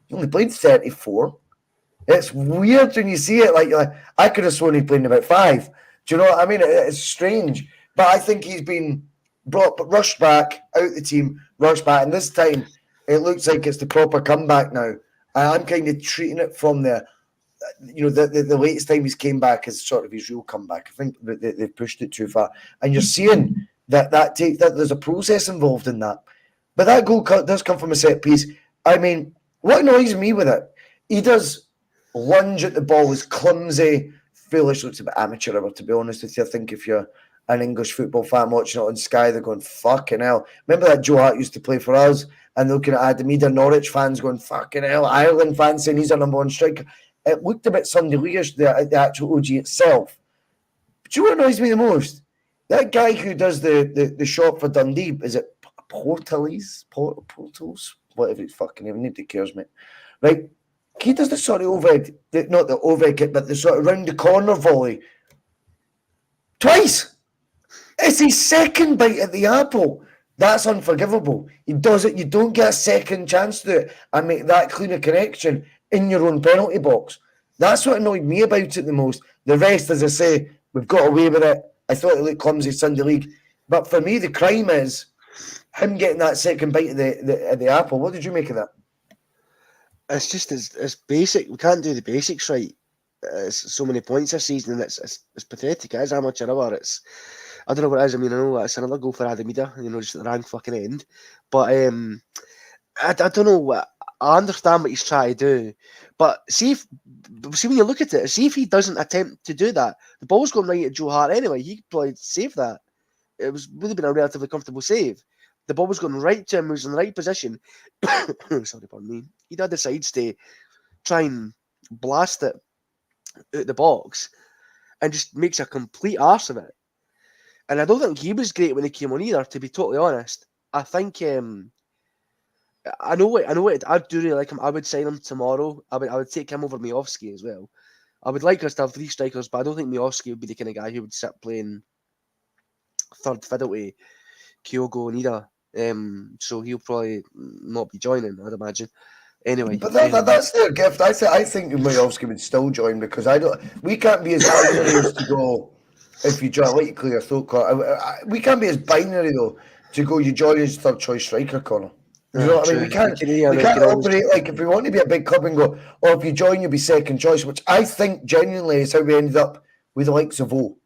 He only played 34. It's weird when you see it. Like I could have sworn he played in about 5. Do you know what I mean? It's strange. But I think he's been rushed back, out the team, rushed back. And this time, it looks like it's the proper comeback now. I'm kind of treating it from the latest time he's came back as sort of his real comeback. I think they've pushed it too far. And you're seeing that there's a process involved in that. But that goal does come from a set piece. I mean, what annoys me with it, he does lunge at the ball, is clumsy, foolish, looks a bit amateur, to be honest with you. I think if you're an English football fan watching it on Sky, they're going, fucking hell. Remember that Joe Hart used to play for us? And looking at Adamida, Norwich fans going, fucking hell. Ireland fans saying he's our number one striker. It looked a bit Sunday Leagueish, the actual OG itself. But you know what annoys me the most? That guy who does the shop for Dundee, is it Portals? Whatever it's fucking name, nobody cares, mate. Right? He does the sort of overhead, not the overhead kick, but the sort of round the corner volley. Twice! It's his second bite at the apple. That's unforgivable. He does it. You don't get a second chance to do it and make that clean a connection in your own penalty box. That's what annoyed me about it the most. The rest, as I say, we've got away with it. I thought it looked clumsy Sunday League. But for me, the crime is him getting that second bite of the apple. What did you make of that? It's just it's basic. We can't do the basics right. It's so many points this season, and it's pathetic. It is amateur hour. I don't know what it is. I mean, I know it's another goal for Adamida, just at the rank fucking end. But I don't know what. I understand what he's trying to do, but see when you look at it, see if he doesn't attempt to do that, the ball's going right at Joe Hart anyway. He could probably save that. It would have been a relatively comfortable save. The ball was going right to him. He was in the right position. Sorry, pardon me. He had the sides to try and blast it out the box, and just makes a complete arse of it. And I don't think he was great when he came on either, to be totally honest. I think I know it. I do really like him. I would sign him tomorrow. I would take him over Miovski as well. I would like us to have 3 strikers, but I don't think Miovski would be the kind of guy who would sit playing third fiddle to Kyogo and either. So he'll probably not be joining, I'd imagine. Anyway, but that's their gift. I think Miovski would still join, because we can't be as binary as to go if you join. I'll let you clear your throat, Connor. We can't be as binary though to go. You join as third choice striker, Connor. You know what I mean? We can't operate like, if we want to be a big club and go, or if you join, you'll be second choice, which I think genuinely is how we ended up with the likes of O.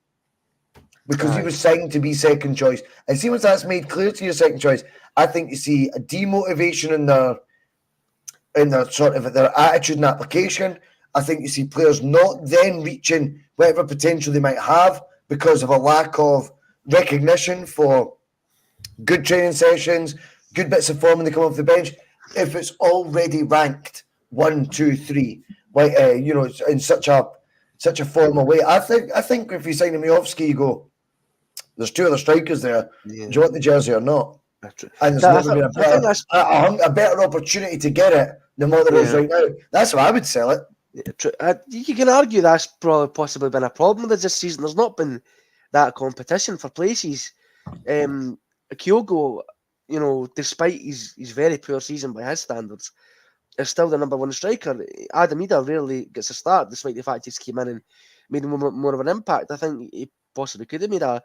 Because he was signed to be second choice. And see, once that's made clear to your second choice, I think you see a demotivation in their sort of their attitude and application. I think you see players not then reaching whatever potential they might have because of a lack of recognition for good training sessions, good bits of form when they come off the bench. If it's already ranked 1, 2, 3, like in such a formal way, I think if you sign Miovski, you go, there's 2 other strikers there. Yeah. Do you want the jersey or not? And there's never been a better opportunity to get it than what there is right now. That's how I would sell it. You can argue that's probably possibly been a problem with this season. There's not been that competition for places. Kyogo, despite his very poor season by his standards, is still the number 1 striker. Adamida rarely gets a start, despite the fact he's came in and made more of an impact. I think he possibly could have made a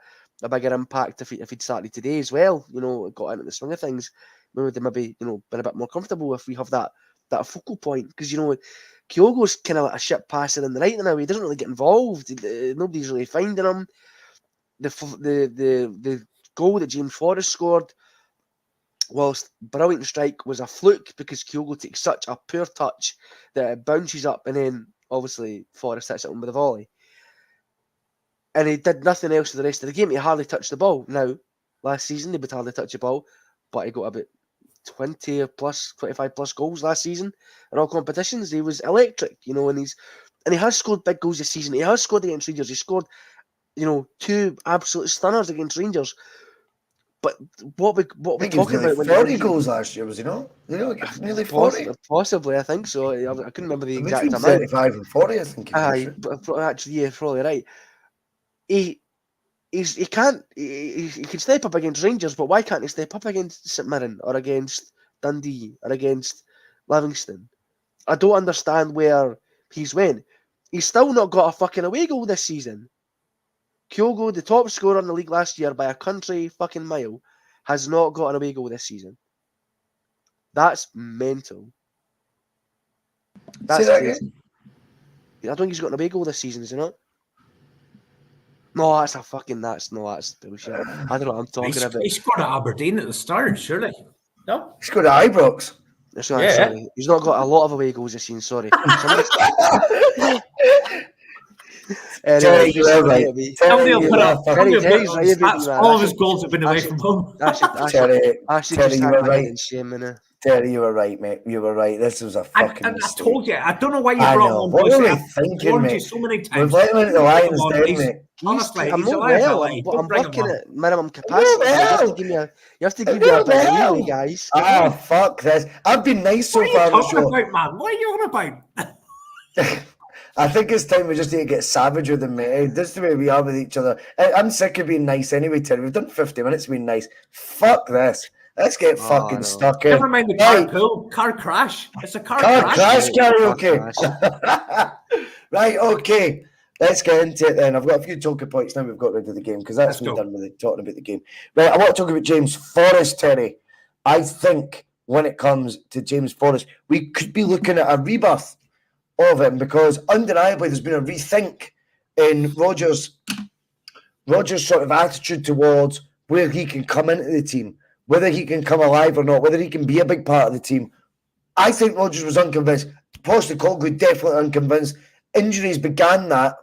bigger impact if he'd started today as well. Got into the swing of things. Maybe been a bit more comfortable if we have that focal point, because Kyogo's kind of like a shit passer in the right now. He doesn't really get involved. Nobody's really finding him. The goal that James Forrest scored, whilst brilliant strike, was a fluke because Kyogo takes such a poor touch that it bounces up, and then obviously Forrest hits it on with a volley. And he did nothing else for the rest of the game. He hardly touched the ball. Now, last season, he would hardly touch the ball, but he got about 25 plus goals last season in all competitions. He was electric, and he has scored big goals this season. He has scored against Rangers. He scored, 2 absolute stunners against Rangers. But what we're talking about, 40 goals last year, was he not? Nearly 40. Possibly, I think so. I couldn't remember the exact amount. 35 and 40, I think. Actually, yeah, probably right. He can step up against Rangers, but why can't he step up against St Mirren or against Dundee or against Livingston? I don't understand where he's went. He's still not got a fucking away goal this season. Kyogo, the top scorer in the league last year by a country fucking mile, has not got an away goal this season. That's mental. That's crazy. I don't think he's got an away goal this season, is he not? No, that's bullshit. I don't know what I'm talking about. He scored at Aberdeen at the start, surely. No? He scored at Ibrox. Sorry. He's not got a lot of away goals this season, sorry. Terry, you are right. Somebody will put up Terry's right stats. about that. All of his goals have been away from home. Terry, just you were right. In shame, innit? Terry, you were right, mate. You were right. This was a fucking mistake. I told you. I don't know why you brought him on. What were we I've thinking, warned mate? you so many times. We've let him into the Lions den, mate. Honestly, I'm he's a not well. liability. I'm Don't bring him working on. at minimum capacity. You have to give me a bit of leeway, guys. Ah, fuck this. I've been nice so far. What are you talking about, man? What are you on about? I think it's time we just need to get savage with them, mate. This is the way we are with each other. I'm sick of being nice anyway, Terry. We've done 50 minutes of being nice. Fuck this. Let's get fucking stuck in. Never mind the car crash. It's a car crash. Karaoke. Right, okay. Let's get into it then. I've got a few talking points now. We've got rid of the game because that's me done with it, talking about the game. Right, I want to talk about James Forrest, Terry. I think when it comes to James Forrest, we could be looking at a rebirth of him because undeniably there's been a rethink in Rodgers' sort of attitude towards where he can come into the team, whether he can come alive or not, whether he can be a big part of the team. I think Rodgers was unconvinced. Postecoglou definitely unconvinced. Injuries began that.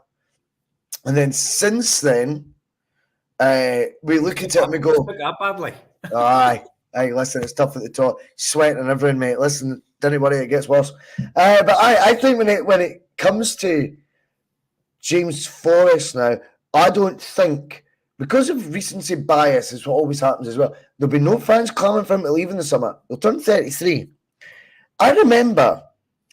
And then since then, we look at it and we go, badly. Aye, listen, it's tough at the top. Sweating and everything, mate. Listen, don't worry, it gets worse. But I think when it comes to James Forrest now, I don't think, because of recency bias is what always happens as well, there'll be no fans clamoring for him to leave in the summer. He'll turn 33. I remember,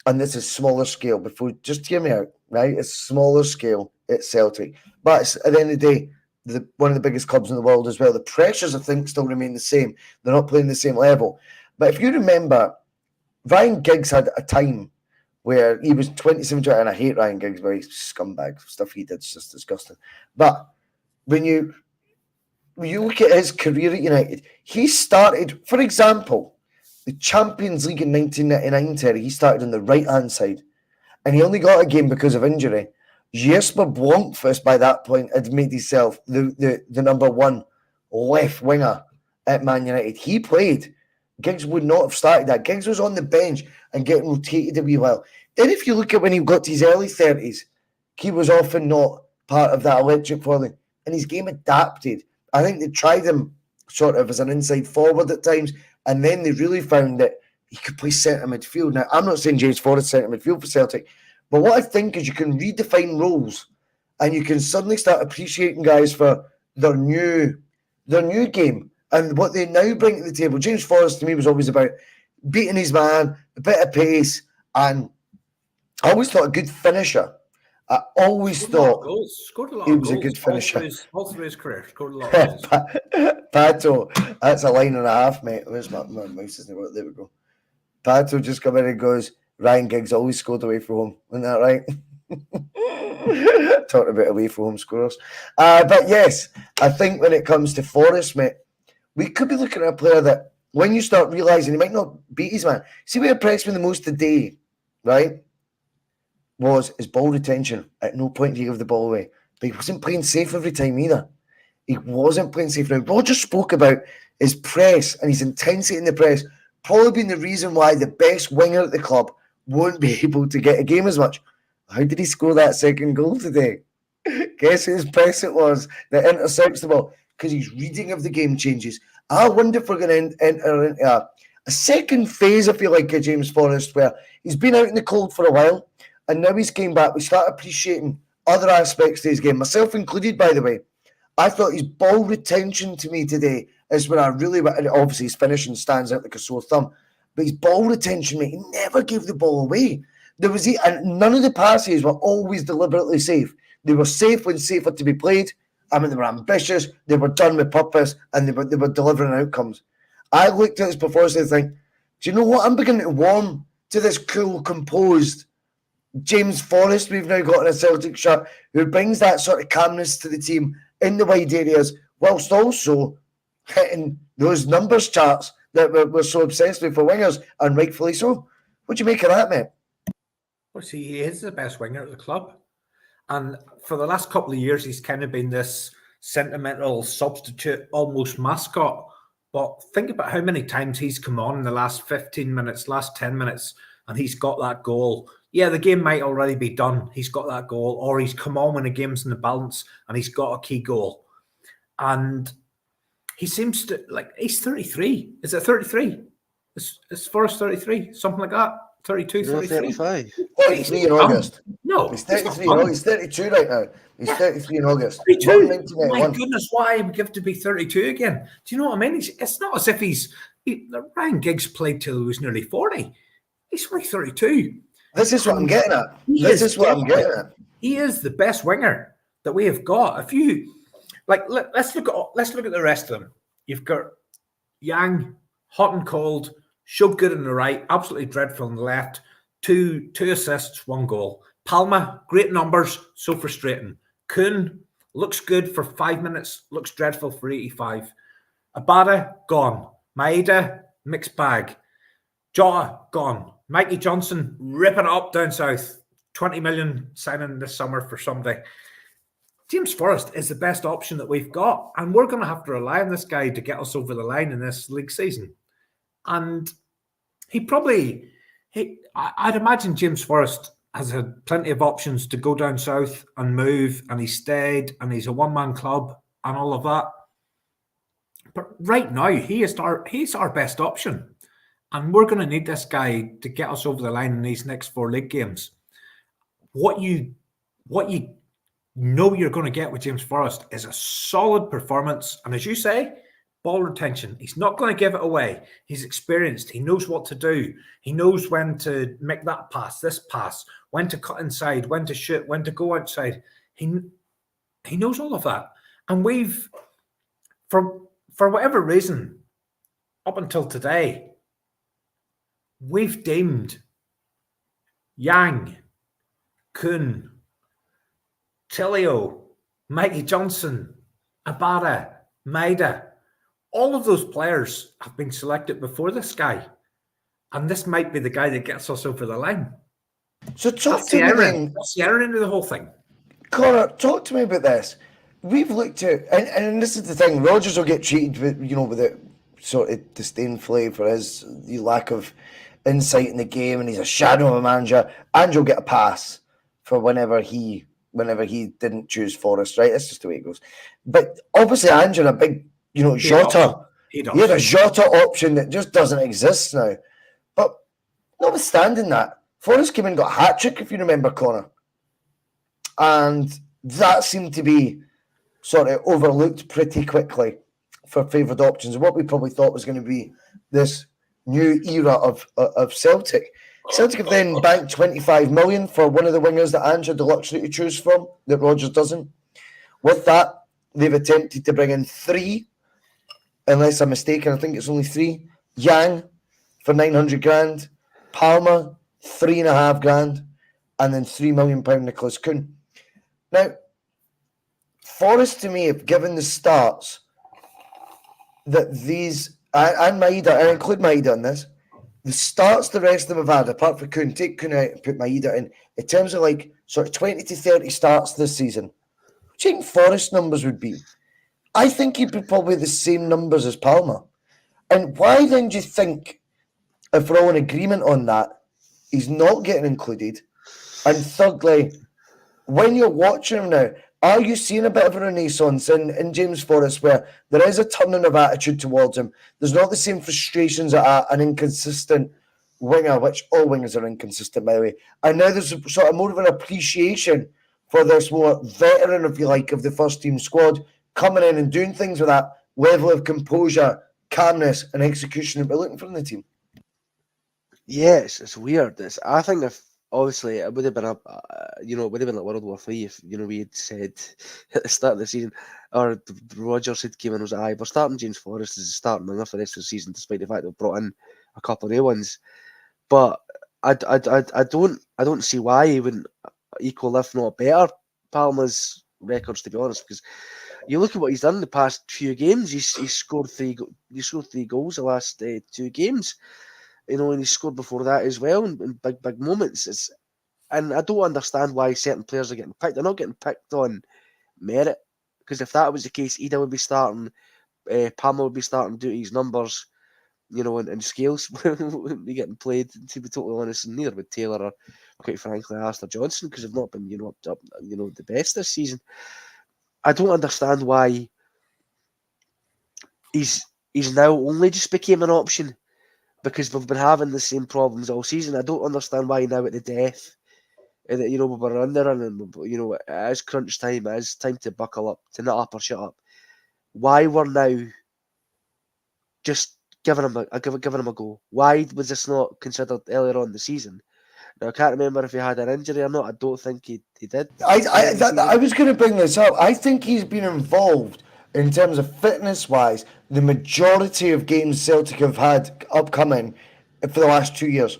and this is smaller scale, just hear me out, right? It's smaller scale at Celtic. But it's, at the end of the day, one of the biggest clubs in the world as well. The pressures, I think, still remain the same. They're not playing the same level. But if you remember, Ryan Giggs had a time where he was 27, and I hate Ryan Giggs, very scumbag stuff he did. It's just disgusting. But when you look at his career at United, he started, for example, the Champions League in 1999, Terry, he started on the right-hand side. And he only got a game because of injury. Jesper Blomqvist, by that point, had made himself the number one left winger at Man United. He played. Giggs would not have started that. Giggs was on the bench and getting rotated a wee while. Then if you look at when he got to his early 30s, he was often not part of that electric following. And his game adapted. I think they tried him sort of as an inside forward at times, and then they really found that he could play centre midfield. Now, I'm not saying James Forrest centre midfield for Celtic, but what I think is you can redefine roles and you can suddenly start appreciating guys for their new game and what they now bring to the table. James Forrest, to me, was always about beating his man, a bit of pace, and I always thought a good finisher. I always thought he was a good finisher. All through his career, scored a lot of goals. Pato, that's a line and a half, mate. Where's my mouse? Isn't it? There we go. Pato just come in and goes, Ryan Giggs always scored away from home. Isn't that right? Talking about away from home scorers. But yes, I think when it comes to Forrest, mate, we could be looking at a player that when you start realising he might not beat his man. See what impressed me the most today, right, was his ball retention. At no point did he give the ball away. But he wasn't playing safe every time either. He wasn't playing safe. Now, Rodgers spoke about his press and his intensity in the press probably being the reason why the best winger at the club won't be able to get a game as much. How did he score that second goal today? Guess whose press it was that intercepts the ball? Because his reading of the game changes. I wonder if we're going to enter into a second phase, I feel like, of James Forrest, where he's been out in the cold for a while, and now he's came back. We start appreciating other aspects of his game, myself included, by the way. I thought his ball retention to me today is where I really, obviously his finishing stands out like a sore thumb, but his ball retention, mate, he never gave the ball away. And none of the passes were always deliberately safe. They were safe when safe had to be played. I mean, they were ambitious, they were done with purpose, and they were delivering outcomes. I looked at his performance and think, do you know what? I'm beginning to warm to this cool, composed James Forrest we've now got in a Celtic shirt, who brings that sort of calmness to the team in the wide areas, whilst also hitting those numbers charts that we're so obsessed with for wingers, and rightfully so. What do you make of that, mate? Well, see, he is the best winger at the club. And for the last couple of years, he's kind of been this sentimental substitute, almost mascot. But think about how many times he's come on in the last 15 minutes, last 10 minutes, and he's got that goal yeah, the game might already be done. He's got that goal, or he's come on when the game's in the balance and he's got a key goal. And he seems to, like, he's 33. Is it 33? Is Forrest 33? Something like that? 32, 33? 35. 33 in August. No. He's 33. No, he's 32 right now. He's 33 in August. 32? Oh my goodness, why would give to be 32 again? Do you know what I mean? It's not as if Ryan Giggs played till he was nearly 40. He's only 32. This is what I'm getting at. He is the best winger that we have got. If you let's look at the rest of them. You've got Yang, hot and cold, showed good on the right, absolutely dreadful on the left. Two assists, 1 goal. Palma, great numbers, so frustrating. Kuhn looks good for 5 minutes, looks dreadful for 85. Abada, gone. Maeda, mixed bag. Jota, gone. Mikey Johnston, ripping it up down south. 20 million signing this summer for somebody. James Forrest is the best option that we've got, and we're going to have to rely on this guy to get us over the line in this league season. And I'd imagine James Forrest has had plenty of options to go down south and move, and he stayed, and he's a one-man club and all of that. But right now, he's our best option. And we're going to need this guy to get us over the line in these next 4 league games. What you know you're going to get with James Forrest is a solid performance. And as you say, ball retention. He's not going to give it away. He's experienced. He knows what to do. He knows when to make that pass, this pass, when to cut inside, when to shoot, when to go outside. He knows all of that. And we've, for whatever reason, up until today, we've deemed Yang, Kuhn, Tilio, Mikey Johnston, Abada, Maeda, all of those players have been selected before this guy. And this might be the guy that gets us over the line. So that's the error into the whole thing. Connor, talk to me about this. We've looked at, and this is the thing, Rodgers will get treated with it sort of disdainfully for his lack of insight in the game, and he's a shadow of a manager. Ange will get a pass for whenever he didn't choose Forrest, right? That's just the way it goes. But obviously Ange had a big, Jota. He had a Jota option that just doesn't exist now. But notwithstanding that, Forrest came in and got a hat-trick, if you remember, Connor. And that seemed to be sort of overlooked pretty quickly for favoured options. What we probably thought was going to be this new era of Celtic. Celtic have then banked 25 million for one of the wingers that Ange had the luxury to choose from, that Rodgers doesn't. With that, they've attempted to bring in 3, unless I'm mistaken, I think it's only 3. Yang for 900 grand, Palma 3.5 grand, and then £3 million Nicholas Kuhn. Now, Forrest to me have given the starts that these, and Maeda, I include Maeda in this, the starts the rest of them have had, apart from Kuhn, take Kuhn out and put Maeda in terms of like sort of 20 to 30 starts this season, what do you think Forrest numbers would be? I think he'd be probably the same numbers as Palma. And why then do you think, if we're all in agreement on that, he's not getting included? And thirdly, when you're watching him now, are you seeing a bit of a renaissance in James Forrest where there is a turning of attitude towards him? There's not the same frustrations at an inconsistent winger, which all wingers are inconsistent, by the way. And now there's a sort of more of an appreciation for this more veteran, if you like, of the first team squad coming in and doing things with that level of composure, calmness, and execution that we're looking for in the team. Yes, it's weird. I think if obviously it would have been it would have been like World War III if we had said at the start of the season, or Rodgers had came in and was like, we're starting James Forrest as a starting winger for the rest of the season, despite the fact they've brought in a couple of new ones. But I don't see why he wouldn't equal, if not better, Palma's records, to be honest, because you look at what he's done in the past few games. He scored 3 goals the last 2 games. And he scored before that as well in big moments. And I don't understand why certain players are getting picked. They're not getting picked on merit, because if that was the case, Ida would be starting, Palma would be starting due to his numbers. and Scales be getting played, to be totally honest, and neither would Taylor or, quite frankly, Alistair Johnson, because they've not been, up the best this season. I don't understand why he's now only just became an option, because we've been having the same problems all season. I don't understand why now at the death, and we were under and it is crunch time, it is time to buckle up, to nut up or shut up. Why we're now just giving him a go? Why was this not considered earlier on in the season? Now, I can't remember if he had an injury or not. I don't think he did. I was going to bring this up. I think he's been involved in terms of fitness-wise. The majority of games Celtic have had upcoming for the last 2 years.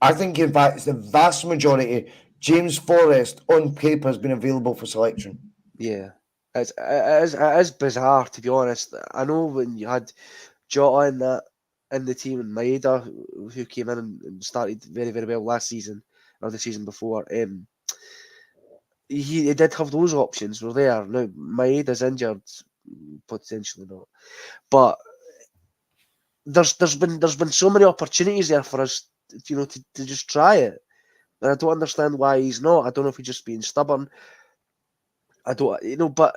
I think, in fact, it's the vast majority. James Forrest, on paper, has been available for selection. Yeah, it is bizarre, to be honest. I know when you had Jota in the team, and Maeda, who came in and started very, very well last season, or the season before, he did have those options were there. Now, Maeda's injured, potentially not. But there's been so many opportunities there for us, to just try it. And I don't understand why he's not. I don't know if he's just being stubborn. I don't, but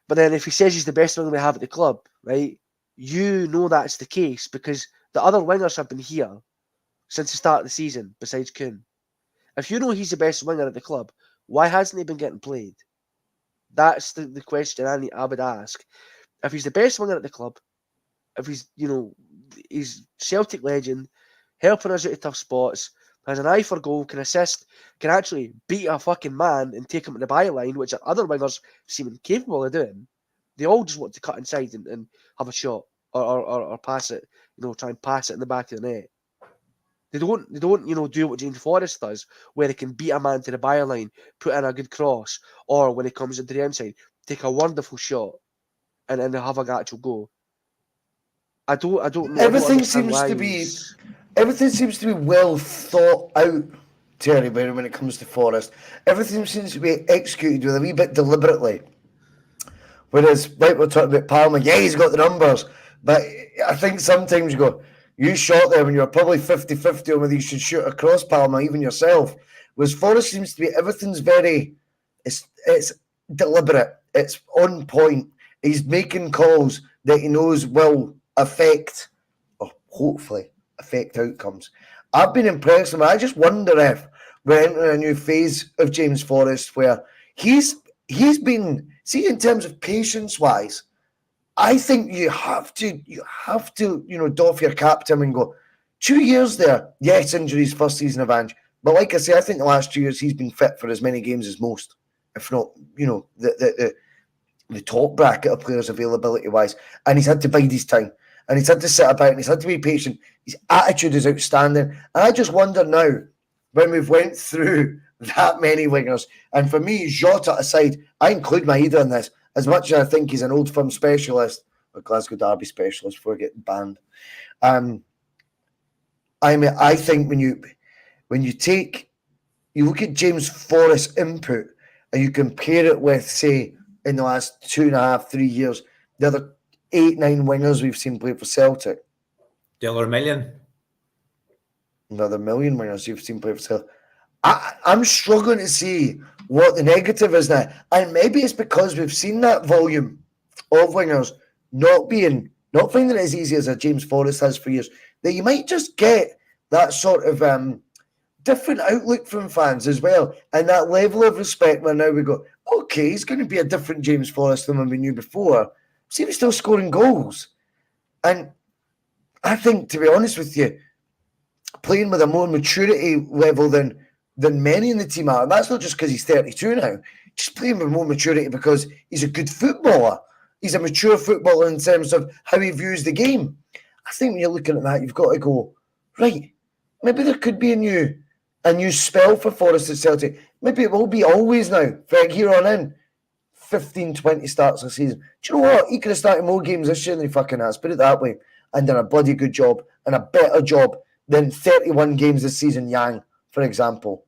then if he says he's the best winger we have at the club, right? That's the case, because the other wingers have been here since the start of the season, besides Kuhn. If you know he's the best winger at the club, why hasn't he been getting played? That's the question I would ask. If he's the best winger at the club, if he's, he's Celtic legend, helping us out of tough spots, has an eye for goal, can assist, can actually beat a fucking man and take him to the byline, which other wingers seem incapable of doing. They all just want to cut inside and have a shot or pass it, try and pass it in the back of the net. They don't, do what James Forrest does, where he can beat a man to the byline, put in a good cross, or when he comes into the inside, take a wonderful shot and have an actual goal. I don't know. Everything seems to be well thought out, Terry, when it comes to Forrest. Everything seems to be executed with a wee bit deliberately. Whereas, like we're talking about Palmer, yeah, he's got the numbers, but I think sometimes you go, you shot there when you were probably 50-50 on whether you should shoot across Palmer, even yourself. Whereas Forrest seems to be, everything's it's deliberate, it's on point. He's making calls that he knows will affect, or hopefully affect outcomes. I've been impressed with him. I just wonder if we're entering a new phase of James Forrest where he's been, see, in terms of patience-wise, I think you have to, doff your cap to him and go, 2 years there, yes, injuries first season of Ange, but like I say, I think the last 2 years he's been fit for as many games as most, if not, the top bracket of players availability-wise, and he's had to bide his time, and he's had to sit about, and he's had to be patient. His attitude is outstanding, and I just wonder now, when we've went through that many wingers, and for me, Jota aside, I include Maeda in this, as much as I think he's an old firm specialist, or Glasgow Derby specialist before getting banned. I think when you look at James Forrest's input and you compare it with, say, in the last 2.5, 3 years, the other 8, 9 wingers we've seen play for Celtic. The other million. Another million wingers you've seen play for Celtic. I'm struggling to see what the negative is now. And maybe it's because we've seen that volume of wingers not finding it as easy as a James Forrest has for years, that you might just get that sort of different outlook from fans as well. And that level of respect where now we go, okay, he's going to be a different James Forrest than we knew before. See if he's still scoring goals. And I think, to be honest with you, playing with a more maturity level than many in the team are, and that's not just because he's 32 now, just playing with more maturity because he's a good footballer. He's a mature footballer in terms of how he views the game. I think when you're looking at that, you've got to go, right, maybe there could be a new spell for Forrest at Celtic. Maybe it will be always now, from here on in, 15, 20 starts a season. Do you know what? He could have started more games this year than he fucking has, put it that way, and done a bloody good job and a better job than 31 games this season, Yang, for example.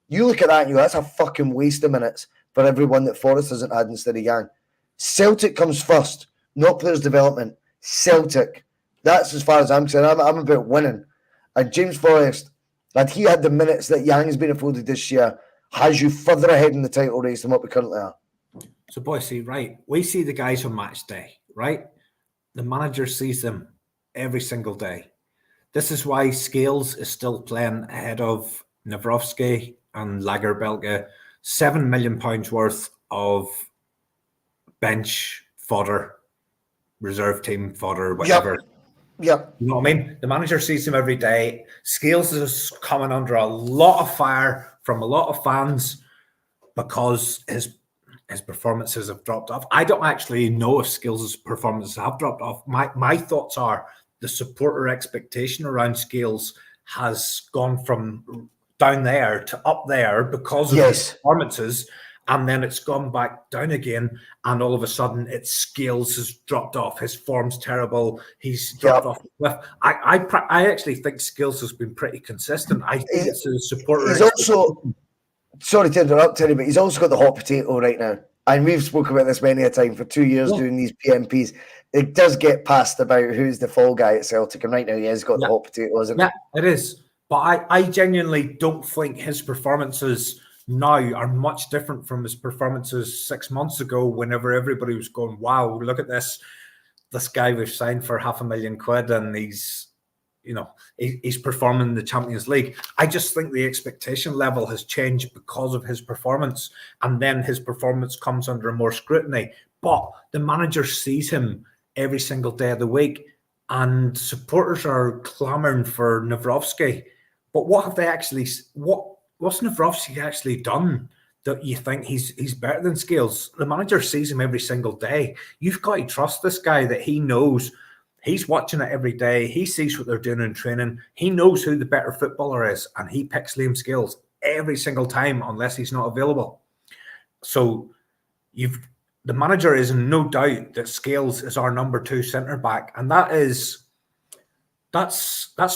You look at that and you go, that's a fucking waste of minutes for everyone that Forrest hasn't had instead of Yang. Celtic comes first, not players' development. Celtic. That's as far as I'm concerned. I'm about winning. And James Forrest, had he had the minutes that Yang has been afforded this year, has you further ahead in the title race than what we currently are. So, Bhoycie, right, we see the guys on match day, right? The manager sees them every single day. This is why Scales is still playing ahead of Nawrocki and Lagerbielke. £7 million worth of bench fodder, reserve team fodder, whatever. Yep. You know what I mean? The manager sees him every day. Scales is coming under a lot of fire from a lot of fans because his performances have dropped off. I don't actually know if Scales' performances have dropped off. My thoughts are the supporter expectation around Scales has gone from down there to up there because of his performances, and then it's gone back down again, and all of a sudden its Scales has dropped off. His form's terrible. He's dropped off the cliff. I actually think Scales has been pretty consistent. I think it's a supporter. He's also, sorry to interrupt, Terry, but he's also got the hot potato right now. And we've spoken about this many a time for 2 years doing these P.M.Ps. It does get past about who's the fall guy at Celtic, and right now he has got the hot potato, isn't he? Yeah, it is. But I genuinely don't think his performances now are much different from his performances 6 months ago, whenever everybody was going, wow, look at this guy we've signed for £500,000 and he's performing in the Champions League. I just think the expectation level has changed because of his performance, and then his performance comes under more scrutiny. But the manager sees him every single day of the week, and supporters are clamouring for Nawrocki. But what have they actually? What's Nawrocki actually done that you think he's better than Scales? The manager sees him every single day. You've got to trust this guy that he knows. He's watching it every day. He sees what they're doing in training. He knows who the better footballer is, and he picks Liam Scales every single time unless he's not available. So the manager is in no doubt that Scales is our number 2 centre back, and that's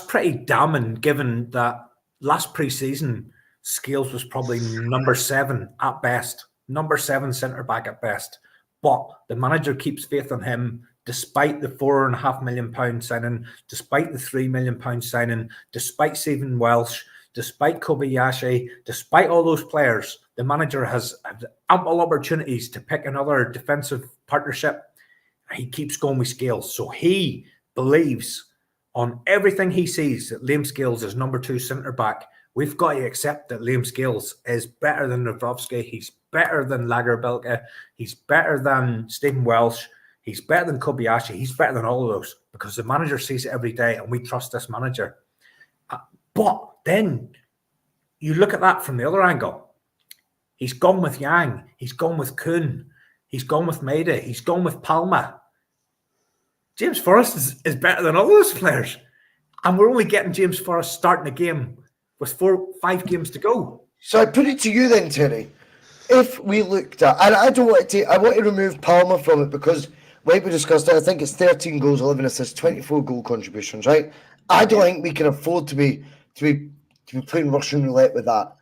pretty damning given that last pre-season Scales was probably number 7 at best, number 7 centre back at best. But the manager keeps faith in him. Despite the £4.5 million signing, despite the £3 million signing, despite Stephen Welsh, despite Kobayashi, despite all those players, the manager has ample opportunities to pick another defensive partnership. He keeps going with Scales. So he believes on everything he sees that Liam Scales is number 2 centre-back. We've got to accept that Liam Scales is better than Nawrocki. He's better than Lagerbielke. He's better than Stephen Welsh. He's better than Kobayashi. He's better than all of those because the manager sees it every day and we trust this manager. But then you look at that from the other angle. He's gone with Yang. He's gone with Kuhn. He's gone with Maida. He's gone with Palma. James Forrest is better than all those players. And we're only getting James Forrest starting a game with 4-5 games to go. So I put it to you then, Terry. If we looked at, and I don't want to I want to remove Palma from it because like we discussed, I think it's 13 goals, 11 assists, 24 goal contributions, right? I don't think we can afford to be playing Russian roulette with that.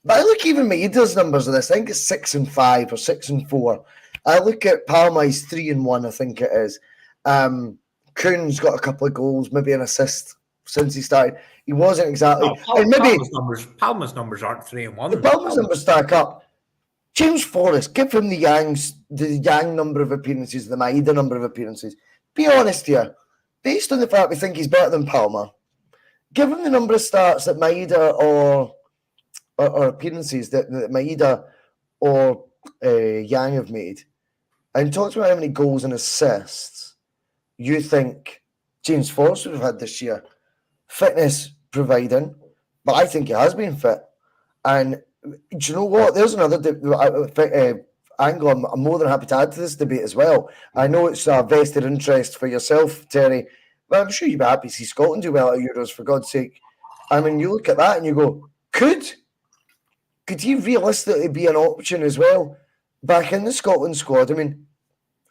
But I look even Maida's numbers of this. I think it's 6 and 5 or 6 and 4. I look at Palma, he's 3 and 1, I think it is. Kuhn's got a couple of goals, maybe an assist since he started. He wasn't exactly. Palma's numbers aren't 3 and 1. The Palma's numbers stack up. James Forrest, give him the Yang number of appearances, the Maida number of appearances. Be honest here. Based on the fact we think he's better than Palma, give him the number of starts that Maida or appearances that Maida or Yang have made, and talk to me how many goals and assists you think James Forrest would have had this year. Fitness providing, but I think he has been fit. And do you know what? There's another angle I'm more than happy to add to this debate as well. I know it's a vested interest for yourself, Terry, but I'm sure you'd be happy to see Scotland do well at Euros, for God's sake. I mean, you look at that and you go, could he realistically be an option as well back in the Scotland squad? I mean,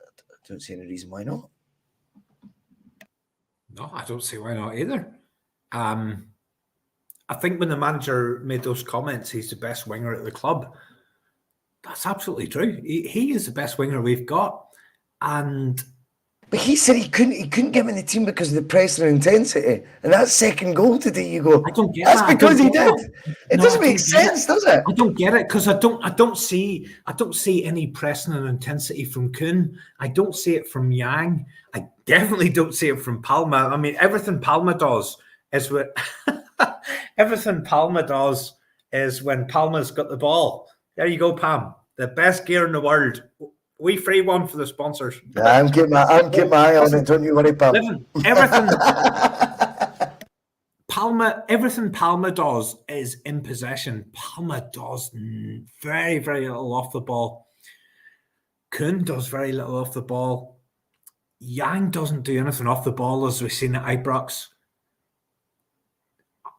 I don't see any reason why not. No, I don't see why not either. I think when the manager made those comments, he's the best winger at the club. That's absolutely true. He is the best winger we've got. And But he said he couldn't get him in the team because of the pressure and intensity. And that second goal today, you go, I don't get that's that. because he did. It No, doesn't I make don't get sense, it. does it? I don't get it because I don't see any pressing and intensity from Kuhn. I don't see it from Yang. I definitely don't see it from Palma. I mean, everything Palma does is what everything Palma does is when Palma's got the ball. There you go, Pam. The best gear in the world. We free one for the sponsors. Yeah, I'm keeping my eye on it. Don't you worry, Pam. Listen, everything Palma does is in possession. Palma does very, very little off the ball. Kuhn does very little off the ball. Yang doesn't do anything off the ball, as we've seen at Ibrox.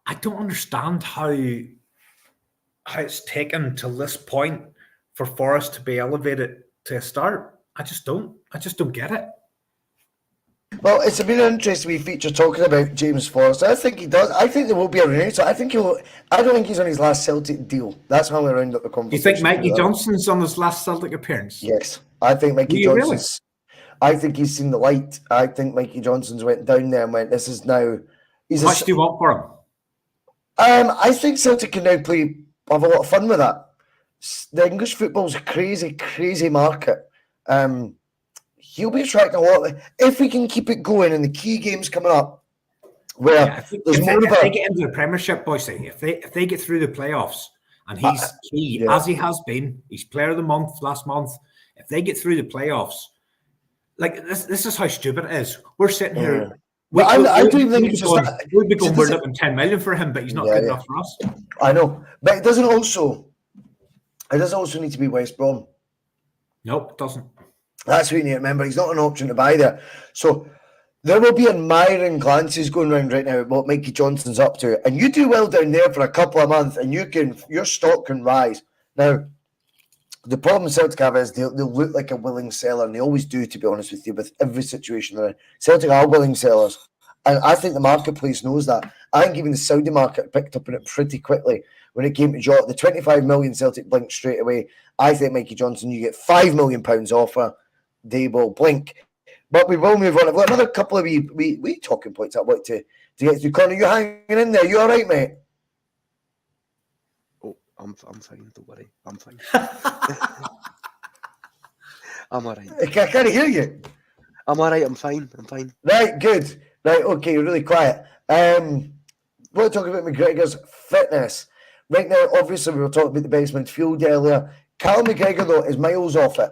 I don't understand how it's taken to this point for Forrest to be elevated to a start. I just don't get it. Well, it's been an interesting feature talking about James Forrest. I think he does. I think there will be a renewal. So I don't think he's on his last Celtic deal. That's how we round up the conversation. You think Mikey Johnston's on his last Celtic appearance? Yes, I think Mikey Johnston's. Really? I think he's seen the light. I think Mikey Johnston's went down there and went, "This is now." How much do you want for him? I think Celtic can now have a lot of fun with that. The English football's a crazy, crazy market. He'll be attracting a lot if we can keep it going in the key games coming up. Where if they get into the Premiership, Bhoycie, if they get through the playoffs, and he's key as he has been, he's Player of the Month last month. If they get through the playoffs, like this is how stupid it is. We're sitting here. I do think it's just we'd be going, we're looking 10 million for him, but he's not good enough for us. I know, but it does also need to be West Brom. Nope, it doesn't. That's what you need to remember. He's not an option to buy there. So there will be admiring glances going around right now at what Mikey Johnston's up to. And you do well down there for a couple of months and your stock can rise. Now, the problem Celtic have is they'll look like a willing seller, and they always do, to be honest with you, with every situation they're in. Celtic are willing sellers. And I think the marketplace knows that. I think even the Saudi market picked up on it pretty quickly when it came to Jota. The 25 million Celtic blinked straight away. I think Mikey Johnston, you get £5 million offer. They will blink. But we will move on. I've got another couple of wee talking points I'd like to get through. Connor, you're hanging in there. You all right, mate? Oh, I'm fine. Don't worry. I'm fine. I'm all right. I can't hear you. I'm all right. I'm fine. Right, good. Right, okay, you're really quiet. We're talking about McGregor's fitness. Right now, obviously, we were talking about the best midfield earlier. Callum McGregor, though, is miles off it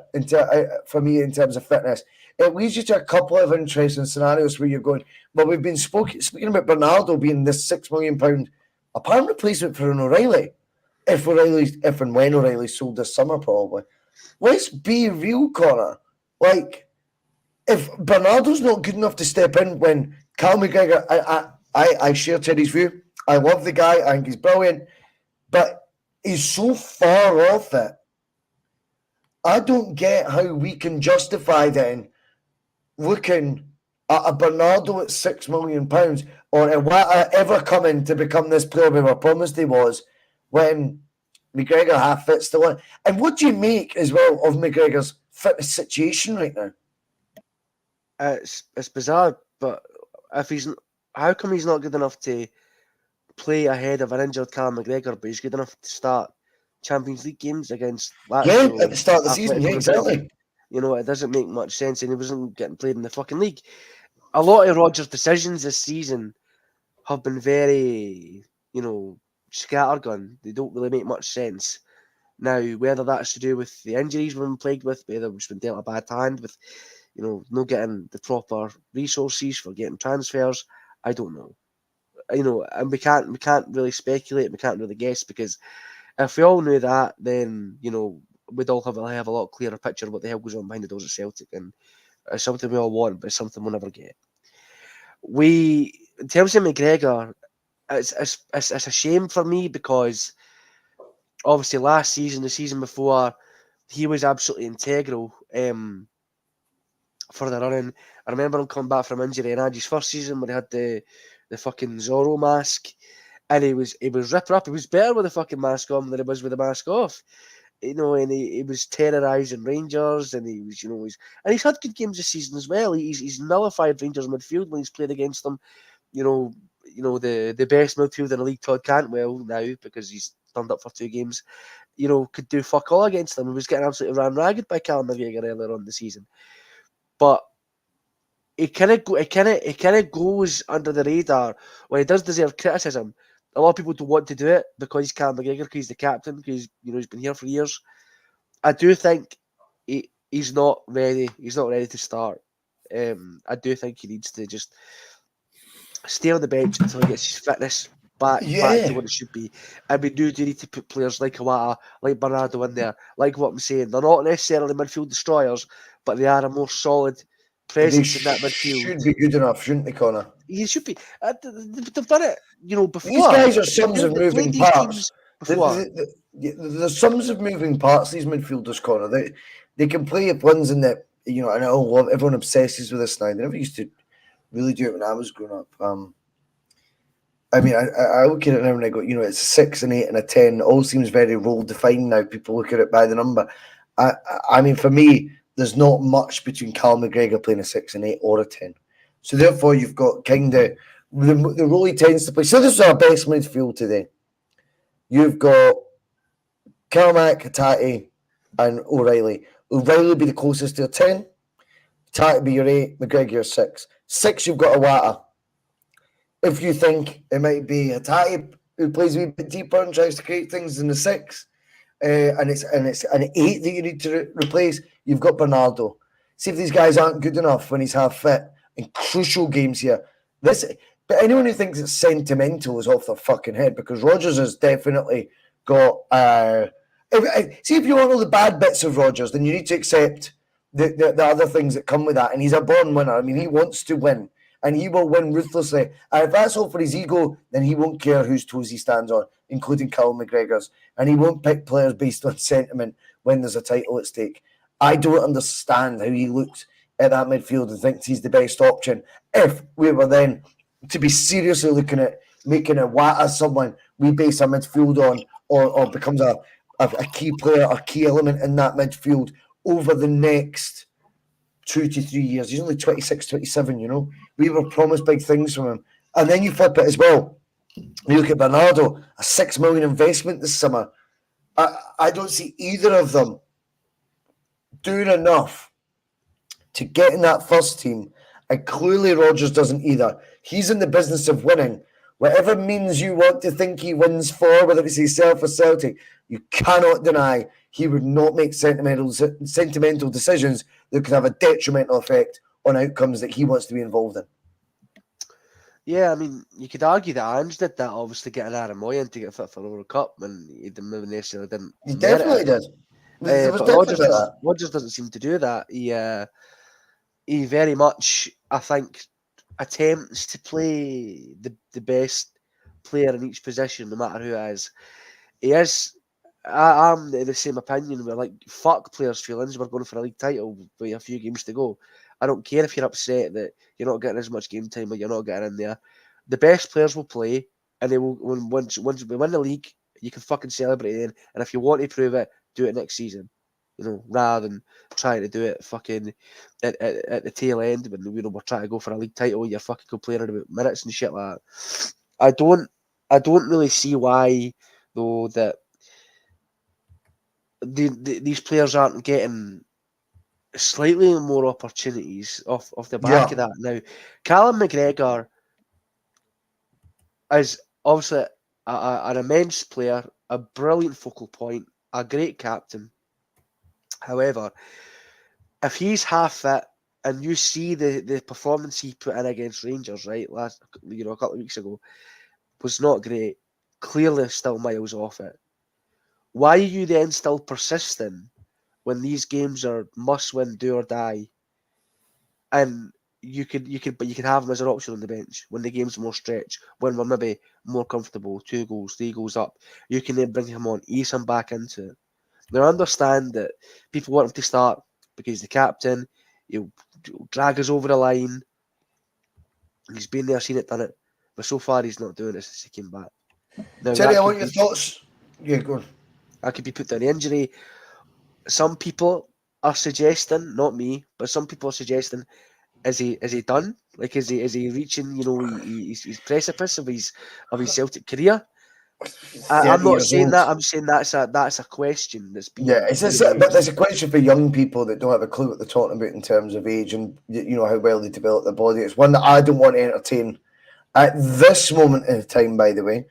for me in terms of fitness. It leads you to a couple of interesting scenarios where you're going, well, we've been speaking about Bernardo being this £6 million apparent replacement for an O'Reilly. If and when O'Reilly sold this summer, probably. Let's be real, Connor. Like, if Bernardo's not good enough to step in when Callum McGregor, I share Teddy's view. I love the guy. I think he's brilliant. But he's so far off it. I don't get how we can justify then looking at a Bernardo at £6 million or whatever coming to become this player we were promised he was when McGregor half fits the one. And what do you make as well of McGregor's fitness situation right now? It's bizarre, but how come he's not good enough to play ahead of an injured Callum McGregor, but he's good enough to start Champions League games against Lazio, at the start of the season, exactly. You know, it doesn't make much sense, and he wasn't getting played in the fucking league. A lot of Rodgers' decisions this season have been very, scattergun. They don't really make much sense. Now, whether that's to do with the injuries we've been plagued with, whether we've been dealt a bad hand with, not getting the proper resources for getting transfers, I don't know. And we can't really speculate, we can't really guess, because if we all knew that, then, we'd all have a lot clearer picture of what the hell goes on behind the doors at Celtic, and it's something we all want, but it's something we'll never get. In terms of McGregor, it's a shame for me because obviously last season, the season before, he was absolutely integral for the running. I remember him coming back from injury in Andy's first season when he had the fucking Zorro mask, and he was ripper up. He was better with the fucking mask on than he was with the mask off. and he was terrorising Rangers, and he was, and he's had good games this season as well. He's nullified Rangers midfield when he's played against them. The best midfielder in the league, Todd Cantwell, now because he's turned up for 2 games, could do fuck all against them. He was getting absolutely ran ragged by Callum McGregor earlier on the season, but it kind of goes under the radar when he does deserve criticism. A lot of people don't want to do it because he's Callum McGregor, because he's the captain, because he's been here for years. I do think he's not ready. He's not ready to start. I do think he needs to just stay on the bench until he gets his fitness back to what it should be. And we do need to put players like Kawata, like Bernardo in there. Like what I'm saying, they're not necessarily midfield destroyers, but they are a more solid presence in that midfield. Should be good enough, shouldn't they, Connor? He should be. They've done it, before. These guys are sums of moving parts. The sums of moving parts, these midfielders, Connor. They can play ones in that, I know everyone obsesses with this now. They never used to really do it when I was growing up. I look at it now and I go, it's a 6, an 8, and a 10. It all seems very role defined now. People look at it by the number. For me, there's not much between Callum McGregor playing a 6, an 8, or a 10. So therefore, you've got kind of the role he tends to play. So this is our best midfield today. You've got Carmack, Hatate, and O'Reilly. O'Reilly will be the closest to a 10. Hatate be your 8, McGregor your 6. 6, you've got Iwata. If you think it might be Hatate who plays a wee bit deeper and tries to create things in the 6, and it's an 8 that you need to replace, you've got Bernardo. See if these guys aren't good enough when he's half fit in crucial games here. But anyone who thinks it's sentimental is off their fucking head, because Rodgers has definitely got. See, if you want all the bad bits of Rodgers, then you need to accept the other things that come with that. And he's a born winner. He wants to win, and he will win ruthlessly. And if that's all for his ego, then he won't care whose toes he stands on, including Callum McGregor's. And he won't pick players based on sentiment when there's a title at stake. I don't understand how he looks at that midfield and thinks he's the best option. If we were then to be seriously looking at making Iwata someone we base our midfield on, or becomes a key player, a key element in that midfield over the next 2 to 3 years. He's only 26, 27, We were promised big things from him. And then you flip it as well. You look at Bernardo, a 6 million investment this summer. I don't see either of them doing enough to get in that first team. And clearly Rodgers doesn't either. He's in the business of winning. Whatever means you want to think he wins for, whether it's himself or Celtic, you cannot deny he would not make sentimental decisions that could have a detrimental effect on outcomes that he wants to be involved in. Yeah, you could argue that Ange did that, obviously getting Aaron Moyen to get fit for the World Cup, and he necessarily didn't. He definitely did. But Rodgers doesn't seem to do that. He very much, I think, attempts to play the best player in each position, no matter who it is. He is. I'm the same opinion. We're like, fuck players' feelings. We're going for a league title with a few games to go. I don't care if you're upset that you're not getting as much game time or you're not getting in there. The best players will play, and they will. Once we win the league, you can fucking celebrate then. And if you want to prove it, do it next season. Rather than trying to do it fucking at the tail end when we're trying to go for a league title and you're fucking complaining about minutes and shit like that. I don't really see why though that these players aren't getting slightly more opportunities off the back of that. Now, Callum McGregor is obviously an immense player, a brilliant focal point, a great captain. However, if he's half fit and you see the performance he put in against Rangers, right, a couple of weeks ago, was not great, clearly still miles off it. Why are you then still persisting when these games are must-win, do or die, and you could have him as an option on the bench when the game's more stretched, when we're maybe more comfortable, 2 goals, 3 goals up, you can then bring him on, ease him back into it. Now, I understand that people want him to start because he's the captain. He'll drag us over the line. He's been there, seen it, done it. But so far, he's not doing it since he came back. Now, Terry, I want your thoughts. Yeah, go on. That could be put down to injury. Some people are suggesting, not me, but some people are suggesting, is he done? Like, is he reaching, his precipice of his Celtic career? I'm not saying that. I'm saying that's a question that's being. Yeah, but there's a question for young people that don't have a clue what they're talking about in terms of age and how well they develop their body. It's one that I don't want to entertain at this moment in time. By the way,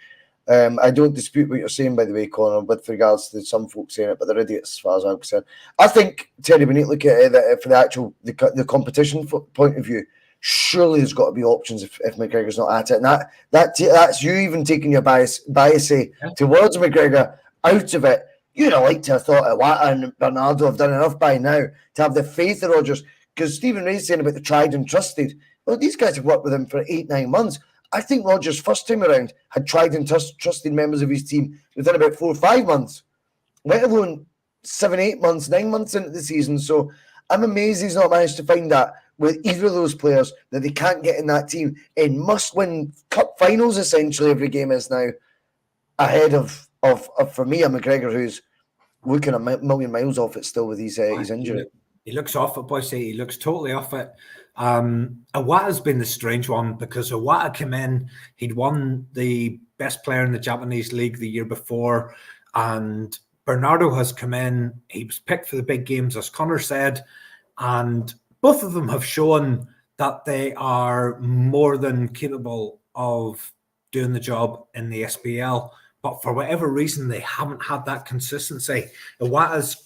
I don't dispute what you're saying. By the way, Connor, with regards to some folks saying it, but they're idiots as far as I'm concerned. I think Terry, we need to look at it for the actual the competition point of view. Surely there's got to be options if McGregor's not at it. And that's you even taking your bias towards McGregor out of it. You'd have liked to have thought Iwata and Bernardo have done enough by now to have the faith of Rodgers. Because Stephen Ray's saying about the tried and trusted. Well, these guys have worked with him for 8-9 months. I think Rodgers' first time around had tried and trusted members of his team within about 4 or 5 months, let alone 7, 8 months, 9 months into the season. So I'm amazed he's not managed to find that with either of those players, that they can't get in that team in must-win cup finals, essentially, every game is now, ahead of for me, a McGregor who's looking a million miles off it still with his injury. He looks off it, Bhoycie. He looks totally off it. Iwata's been the strange one because Iwata came in, he'd won the best player in the Japanese league the year before, and Bernardo has come in, he was picked for the big games, as Connor said, and both of them have shown that they are more than capable of doing the job in the SPL. But for whatever reason, they haven't had that consistency. Iwata's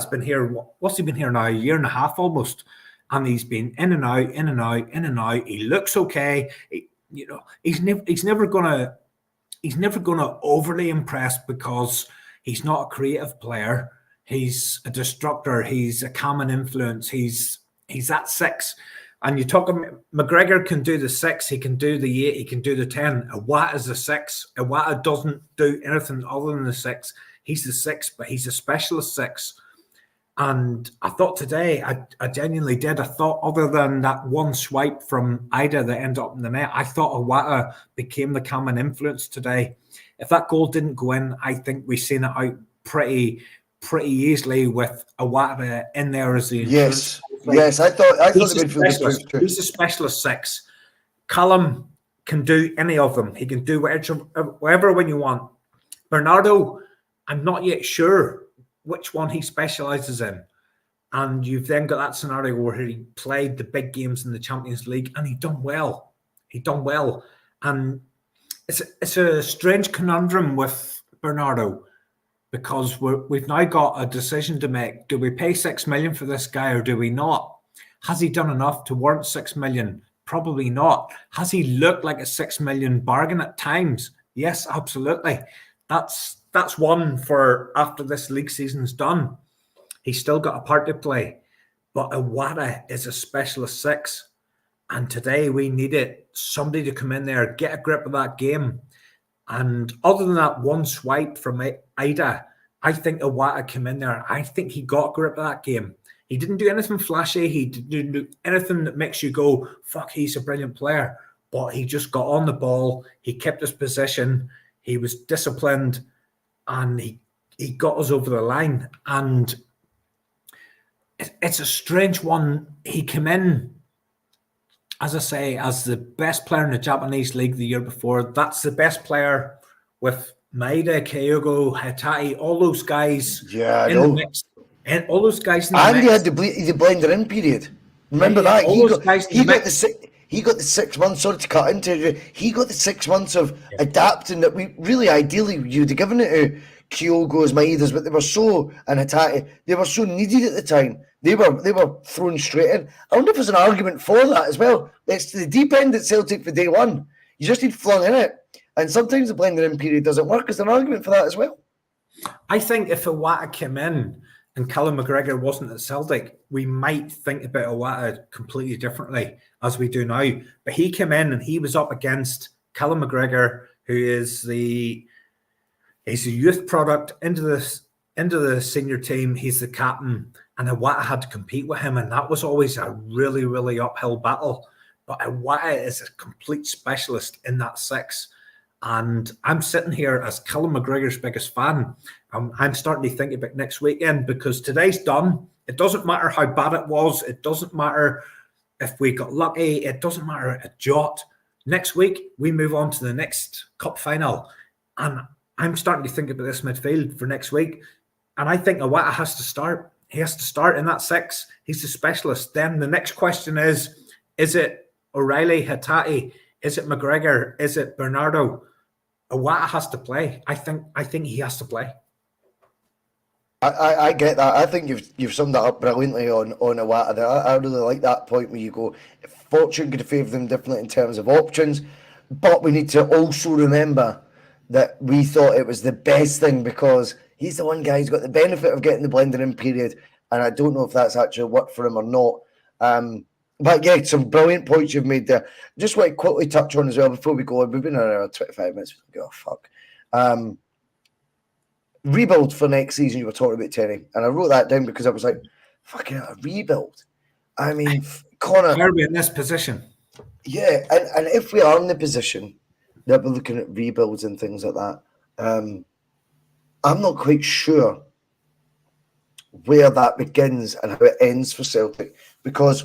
been here, what's he been here now? A year and a half almost. And he's been in and out, in and out, in and out. He looks okay. He's never gonna overly impress because he's not a creative player. He's a destructor. He's a common influence. He's that 6. And you talk about McGregor can do the 6, he can do the 8, he can do the 10. Iwata is the 6. Iwata doesn't do anything other than the 6. He's the 6, but he's a specialist 6. And I thought today, I genuinely did. I thought other than that one swipe from Ida that ended up in the net, I thought Iwata became the common influence today. If that goal didn't go in, I think we've seen it out pretty easily with Iwata in there as the insurance. Yes, I thought the midfield too. He's a specialist 6. Callum can do any of them. He can do whatever when you want. Bernardo, I'm not yet sure which one he specialises in. And you've then got that scenario where he played the big games in the Champions League and he done well. And it's a strange conundrum with Bernardo, because we've now got a decision to make. Do we pay 6 million for this guy or do we not? Has he done enough to warrant 6 million? Probably not. Has he looked like a 6 million bargain at times? Yes, absolutely. That's one for after this league season's done. He's still got a part to play. But Iwata is a specialist 6. And today we needed somebody to come in there, get a grip of that game. And other than that one swipe from Ida, I think Iwata came in there. I think he got a grip of that game. He didn't do anything flashy. He didn't do anything that makes you go, fuck, he's a brilliant player. But he just got on the ball. He kept his position. He was disciplined. And he got us over the line. And it's a strange one. He came in, as I say, as the best player in the Japanese league the year before. That's the best player with Maeda, Kyogo, Hitati, all those guys in the mix. And all those guys in the mix. And he had the blender in period. Remember that? He got the 6 months, sorry to cut into it, he got the 6 months of adapting that we really ideally you'd have given it to Kyogo's, Maeda's, but they were so, and Hitati, they were so needed at the time. They were thrown straight in. I wonder if there's an argument for that as well. It's the deep end at Celtic for day one. You just need flung in it. And sometimes the blender in period doesn't work. Is there an argument for that as well? I think if Iwata came in and Callum McGregor wasn't at Celtic, we might think about Iwata completely differently as we do now. But he came in and he was up against Callum McGregor, who is he's a youth product into the senior team. He's the captain, and Iwata had to compete with him, and that was always a really, really uphill battle. But Iwata is a complete specialist in that 6. And I'm sitting here as Callum McGregor's biggest fan. I'm starting to think about next weekend, because today's done. It doesn't matter how bad it was. It doesn't matter if we got lucky. It doesn't matter a jot. Next week, we move on to the next cup final. And I'm starting to think about this midfield for next week. And I think Iwata has to start. He has to start in that 6. He's the specialist. Then the next question is it O'Reilly, Hatate? Is it McGregor? Is it Bernardo? Iwata has to play. I think he has to play. I get that. I think you've summed that up brilliantly on Iwata there. I really like that point where you go, fortune could favour them differently in terms of options, but we need to also remember that we thought it was the best thing because he's the one guy who's got the benefit of getting the blending in period, and I don't know if that's actually worked for him or not. But yeah, some brilliant points you've made there. Just want to quickly touch on as well before we go on. We've been around 25 minutes. Oh, fuck. Rebuild for next season, you were talking about, Terry. And I wrote that down because I was like, fucking a rebuild. I mean, Connor. Are we in this position? Yeah, and if we are in the position that we're looking at rebuilds and things like that, I'm not quite sure where that begins and how it ends for Celtic, because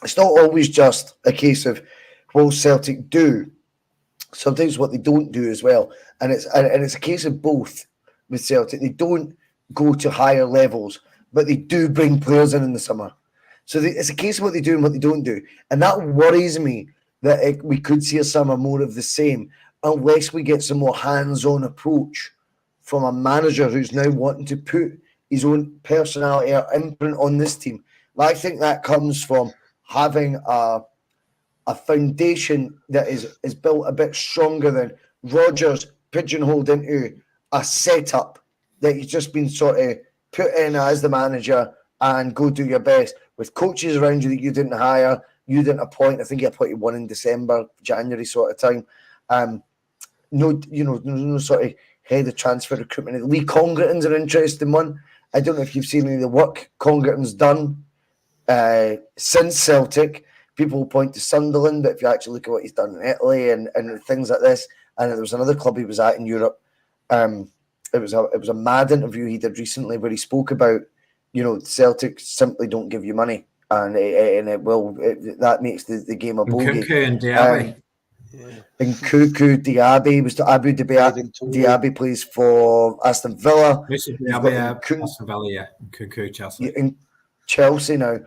it's not always just a case of what Celtic do. Sometimes what they don't do as well, and it's a case of both with Celtic. They don't go to higher levels, but they do bring players in the summer. So it's a case of what they do and what they don't do, and that worries me that we could see a summer more of the same unless we get some more hands-on approach from a manager who's now wanting to put his own personality or imprint on this team. I think that comes from having a foundation that is built a bit stronger than Rodgers pigeonholed into a setup that you've just been sort of put in as the manager and go do your best with coaches around you that you didn't hire, you didn't appoint. I think you appointed one in December, January sort of time. No sort of head of transfer recruitment. Lee Congratton's an interesting one. I don't know if you've seen any of the work Congratton's done since Celtic. People point to Sunderland, but if you actually look at what he's done in Italy and things like this, and there was another club he was at in Europe. It was a mad interview he did recently where he spoke about, Celtic simply don't give you money, and that makes the game a bogey. Nkunku and Diaby. And Nkunku, Diaby was to Abu Dhabi. Diaby plays for Aston Villa. Aston Villa, yeah. Nkunku, Chelsea. In Chelsea now.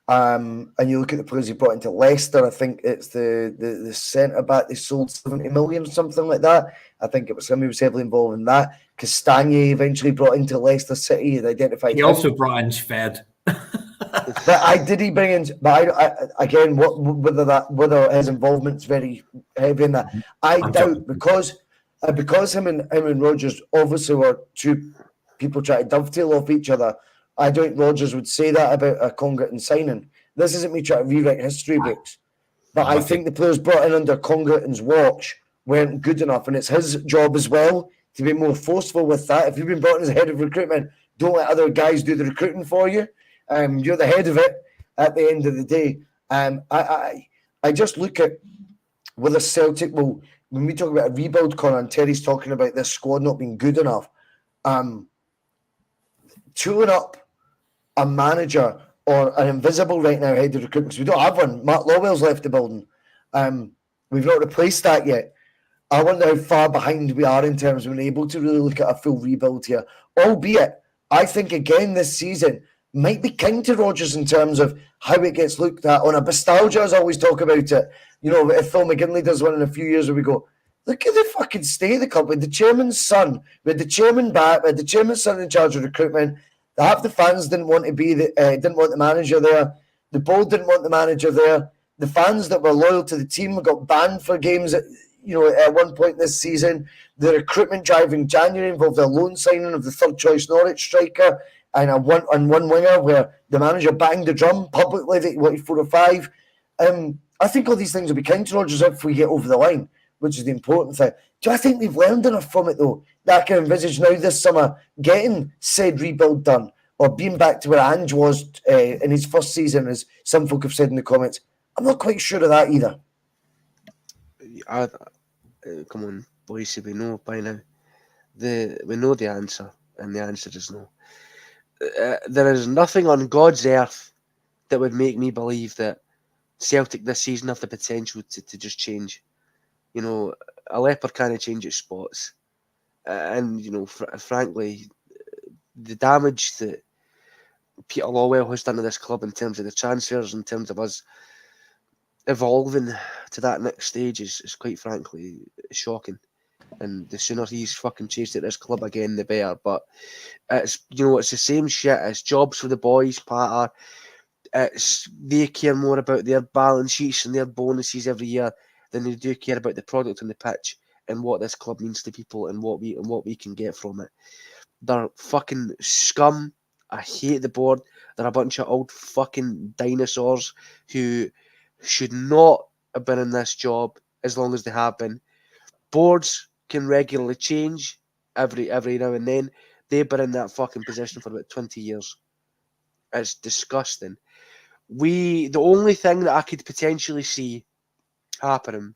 And you look at the players he brought into Leicester. I think it's the centre back they sold 70 million or something like that. I think it was him who was heavily involved in that. Castagna eventually brought into Leicester City and identified. He also brought in Shved. But did he bring in? But again, whether his involvement's very heavy in that, I doubt because him and Rodgers obviously were two people trying to dovetail off each other. I don't think Rodgers would say that about a Congratton signing. This isn't me trying to rewrite history books, but I think the players brought in under Congratton's watch weren't good enough, and it's his job as well to be more forceful with that. If you've been brought in as head of recruitment, don't let other guys do the recruiting for you. You're the head of it at the end of the day. I just look at whether Celtic will, when we talk about a rebuild, Conor, and Terry's talking about this squad not being good enough, tooling up a manager or an invisible right now head of recruitment, because we don't have one. Mark Lawwell's left the building. We've not replaced that yet. I wonder how far behind we are in terms of being able to really look at a full rebuild here. Albeit, I think again this season might be kind to Rodgers in terms of how it gets looked at. On a Bustalgia, as I always talk about it. If Phil McGinley does one in a few years where we go, look at the fucking state of the club. With the chairman's son, with the chairman back, with the chairman's son in charge of recruitment. Half the fans didn't want the manager there. The board didn't want the manager there. The fans that were loyal to the team got banned for games at one point this season. The recruitment drive in January involved a loan signing of the third choice Norwich striker and one winger where the manager banged the drum publicly that he wanted 4 or 5. I think all these things will be kind to Rodgers if we get over the line, which is the important thing. Do I think we've learned enough from it, though, that I can envisage now this summer getting said rebuild done or being back to where Ange was in his first season, as some folk have said in the comments? I'm not quite sure of that either. Come on, Bhoycie, we know by now. We know the answer, and the answer is no. There is nothing on God's earth that would make me believe that Celtic this season have the potential to just change. You know, a leopard can't change its spots. And, you know, frankly, the damage that Peter Lawwell has done to this club in terms of the transfers, in terms of us evolving to that next stage is quite frankly shocking. And the sooner he's fucking chased at this club again, the better. But it's, you know, it's the same shit. It's jobs for the boys, Patter. They care more about their balance sheets and their bonuses every year than they do care about the product on the pitch and what this club means to people and what we can get from it. They're fucking scum. I hate the board. They're a bunch of old fucking dinosaurs who should not have been in this job as long as they have been. Boards can regularly change every now and then. They've been in that fucking position for about 20 years. It's disgusting. The only thing that I could potentially see happening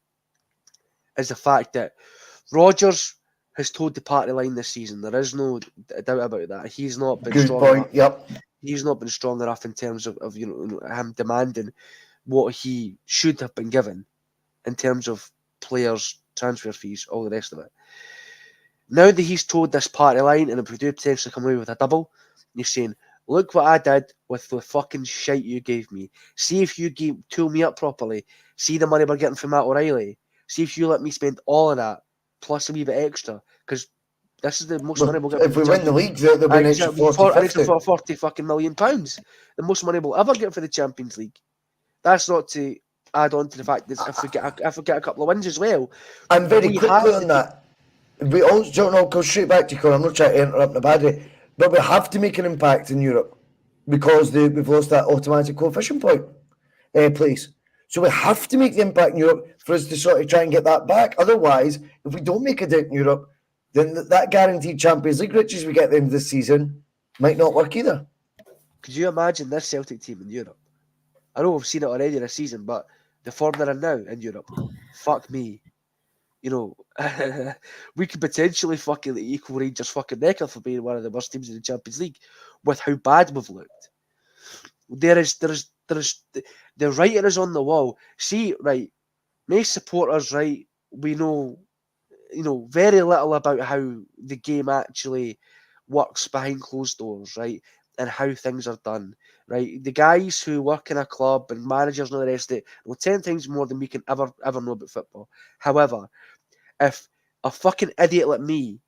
is the fact that Rodgers has toed the party line this season. There is no doubt about that. He's not been strong enough. Yep. He's not been strong enough in terms of you know, him demanding what he should have been given in terms of players, transfer fees, all the rest of it. Now that he's toed this party line, and if we do potentially come away with a double, you're saying, look what I did with the fucking shite you gave me. See if you tool me up properly. See the money we're getting from Matt O'Reilly. See if you let me spend all of that, plus a wee bit extra, because this is the most money we'll get. If we win the league, there'll be an extra 40 fucking million pounds. The most money we'll ever get for the Champions League. That's not to add on to the fact that if we get a couple of wins as well. I'm very quickly on that. We also don't know, go straight back to Conor. I'm not trying to interrupt the bad way, but we have to make an impact in Europe because we've lost that automatic coefficient point place. So we have to make the impact in Europe for us to sort of try and get that back. Otherwise, if we don't make a dent in Europe, then that guaranteed Champions League riches we get at the end of this season might not work either. Could you imagine this Celtic team in Europe? I know we've seen it already this season, but the form they're in now in Europe, fuck me. You know, we could potentially fucking equal Rangers' fucking record for being one of the worst teams in the Champions League with how bad we've looked. There's the writing is on the wall. See, right, most supporters, right, we know, you know, very little about how the game actually works behind closed doors, right, and how things are done, right. The guys who work in a club and managers and all the rest of it know 10 times more than we can ever know about football. However, if a fucking idiot like me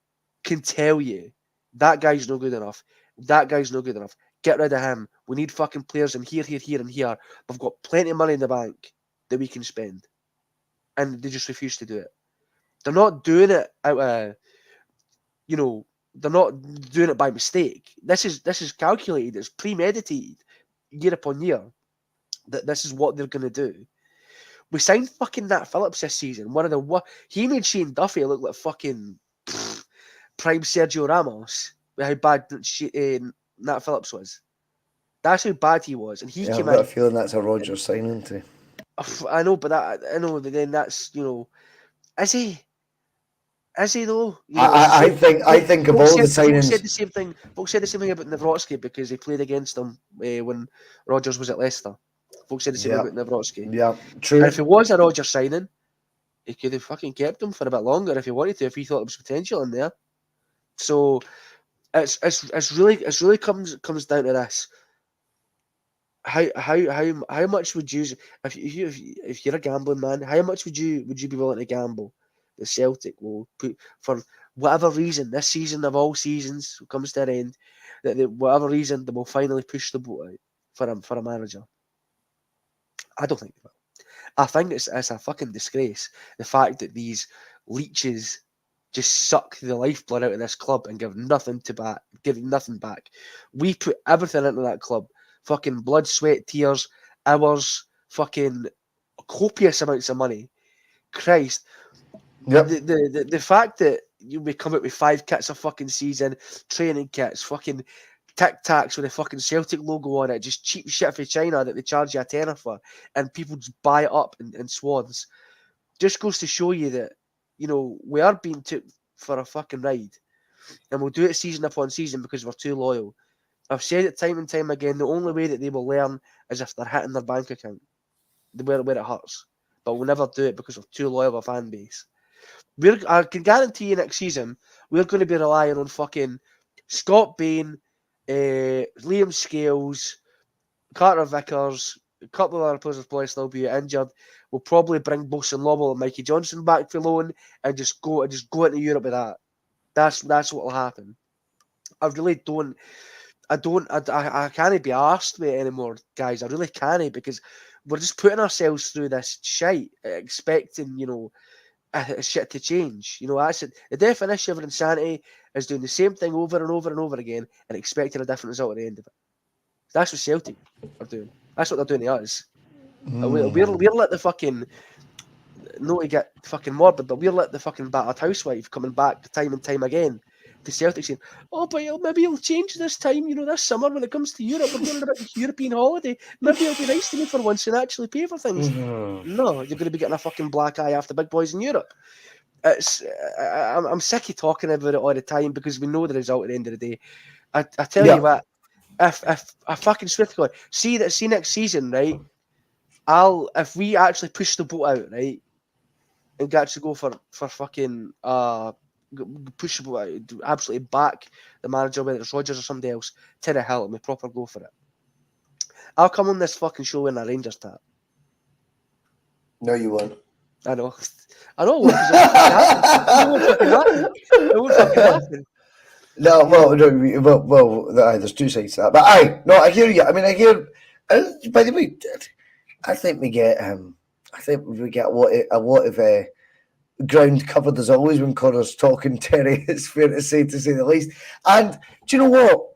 can tell you that guy's no good enough, get rid of him. We need fucking players in here, and here. We've got plenty of money in the bank that we can spend. And they just refuse to do it. They're not doing it out of, you know, they're not doing it by mistake. This is calculated. It's premeditated year upon year that this is what they're going to do. We signed fucking Nat Phillips this season. He made Shane Duffy look like fucking prime Sergio Ramos. How bad Nat Phillips was. That's how bad he was, and he came I've got in. a feeling that's a Rodgers signing too. I know, but then that's, you know, is he? Is he though? You know, I think of all the signings. Folks said the same thing about Nawrocki because he played against him when Rodgers was at Leicester. Folks said the same thing about Nawrocki. Yeah, true. And if it was a Rodgers signing, he could have fucking kept him for a bit longer if he wanted to, if he thought there was potential in there. So it's really comes down to this. How much would you, if you're a gambling man, how much would you be willing to gamble that Celtic will put, for whatever reason, this season of all seasons comes to an end, that whatever reason they will finally push the boat out for a manager? I don't think they will. I think it's a fucking disgrace, the fact that these leeches just suck the lifeblood out of this club and give nothing back. We put everything into that club. Fucking blood, sweat, tears, hours, fucking copious amounts of money. Christ. Yep. The fact that we come out with 5 kits a fucking season, training kits, fucking Tic Tacs with a fucking Celtic logo on it, just cheap shit for China that they charge you a tenner for, and people just buy it up in swaths, just goes to show you that we are being took for a fucking ride, and we'll do it season upon season because we're too loyal. I've said it time and time again. The only way that they will learn is if they're hitting their bank account, where it hurts. But we'll never do it because we're too loyal of a fan base. I can guarantee you next season we're going to be relying on fucking Scott Bain, Liam Scales, Carter Vickers, a couple of other players will probably still be injured. We'll probably bring Bhoycie Bus and Mikey Johnston back for loan and just go into Europe with that. That's what will happen. I really don't. I can't be arsed with it anymore, guys. I really can't, because we're just putting ourselves through this shite, expecting shit to change. That's it. The definition of insanity is doing the same thing over and over and over again and expecting a different result at the end of it. That's what Celtic are doing. That's what they're doing to us. We're like the fucking, not to get fucking morbid, but we're like the fucking battered housewife coming back time and time again to Celtic saying, oh, but maybe he'll change this time, this summer when it comes to Europe. We're going on a European holiday. Maybe he'll be nice to me for once and actually pay for things. Mm-hmm. No, you're going to be getting a fucking black eye after big boys in Europe. I'm sick of talking about it all the time because we know the result at the end of the day. I tell you what, if I fucking swear to God, see next season, right? If we actually push the boat out, right, and get to go for fucking push the boat out, absolutely back the manager, whether it's Rodgers or somebody else, to the hell, and we proper go for it. I'll come on this fucking show in a Rangers hat. No, you won't. I know. It won't fucking happen. No, there's two sides to that. But I hear you. I mean, I hear. By the way, I think we get a lot of ground covered as always when Connor's talking, Terry. It's fair to say the least. And do you know what?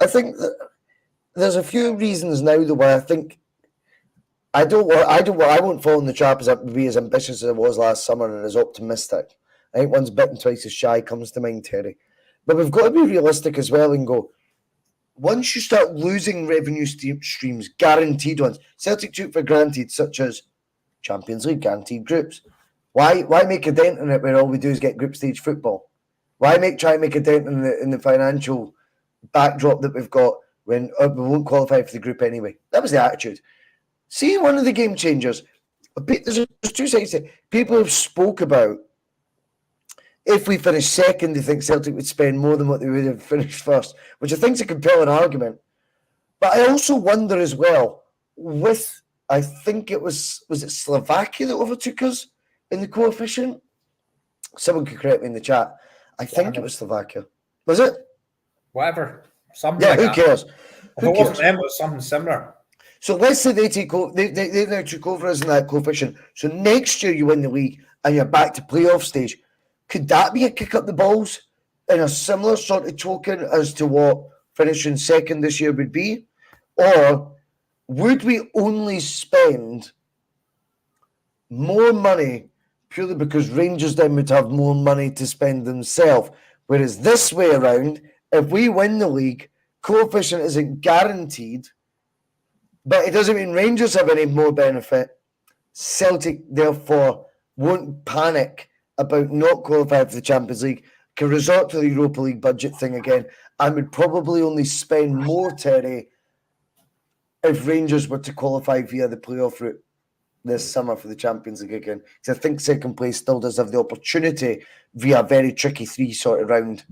I think that there's a few reasons now the way I think I won't fall in the trap as be as ambitious as I was last summer and as optimistic. I think once bitten, twice as shy comes to mind, Terry. But we've got to be realistic as well and go, once you start losing revenue streams, guaranteed ones, Celtic took for granted, such as Champions League, guaranteed groups. Why make a dent in it when all we do is get group stage football? Why try and make a dent in the financial backdrop that we've got when we won't qualify for the group anyway? That was the attitude. See, one of the game changers, there's two sides to it. People have spoke about if we finish second, they think Celtic would spend more than what they would have finished first, which I think is a compelling argument. But I also wonder as well, I think it was it Slovakia that overtook us in the coefficient? Someone could correct me in the chat. I think it was Slovakia. Was it? Whatever. Something yeah, like who that. cares? If it wasn't them, it was something similar. So let's say they now took over us in that coefficient. So next year you win the league and you're back to playoff stage. Could that be a kick up the balls in a similar sort of token as to what finishing second this year would be? Or would we only spend more money purely because Rangers then would have more money to spend themselves? Whereas this way around, if we win the league, coefficient isn't guaranteed, but it doesn't mean Rangers have any more benefit. Celtic, therefore, won't panic about not qualifying for the Champions League, can resort to the Europa League budget thing again, and would probably only spend more, Terry, if Rangers were to qualify via the playoff route this summer for the Champions League again. Because I think second place still does have the opportunity via a very tricky three sort of round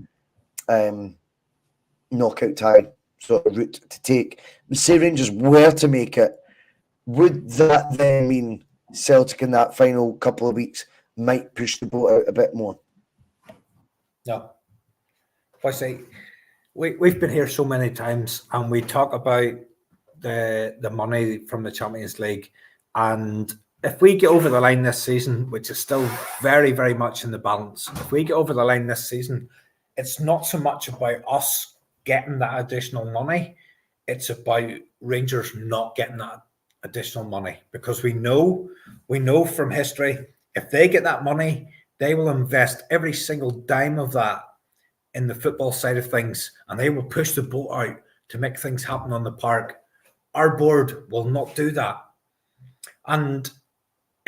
knockout tie sort of route to take. Say Rangers were to make it, would that then mean Celtic in that final couple of weeks might push the boat out a bit more? No. I say we've been here so many times and we talk about the money from the Champions League, and if we get over the line this season, which is still very, very much in the balance, if we get over the line this season, it's not so much about us getting that additional money, it's about Rangers not getting that additional money, because we know from history, if they get that money, they will invest every single dime of that in the football side of things, and they will push the boat out to make things happen on the park. Our board will not do that. And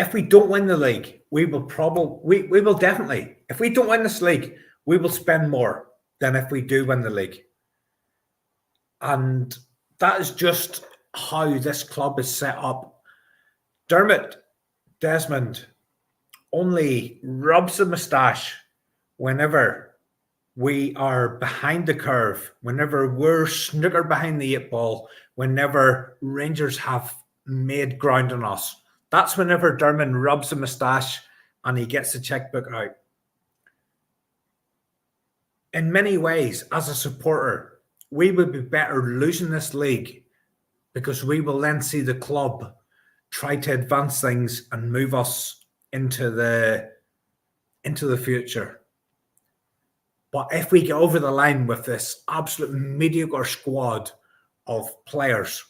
if we don't win the league, we will definitely, if we don't win this league, we will spend more than if we do win the league. And that is just how this club is set up. Dermot Desmond only rubs the moustache whenever we are behind the curve, whenever we're snooker behind the 8 ball, whenever Rangers have made ground on us. That's whenever Dermot rubs the moustache and he gets the checkbook out. In many ways, as a supporter, we would be better losing this league because we will then see the club try to advance things and move us into the future. But if we get over the line with this absolute mediocre squad of players,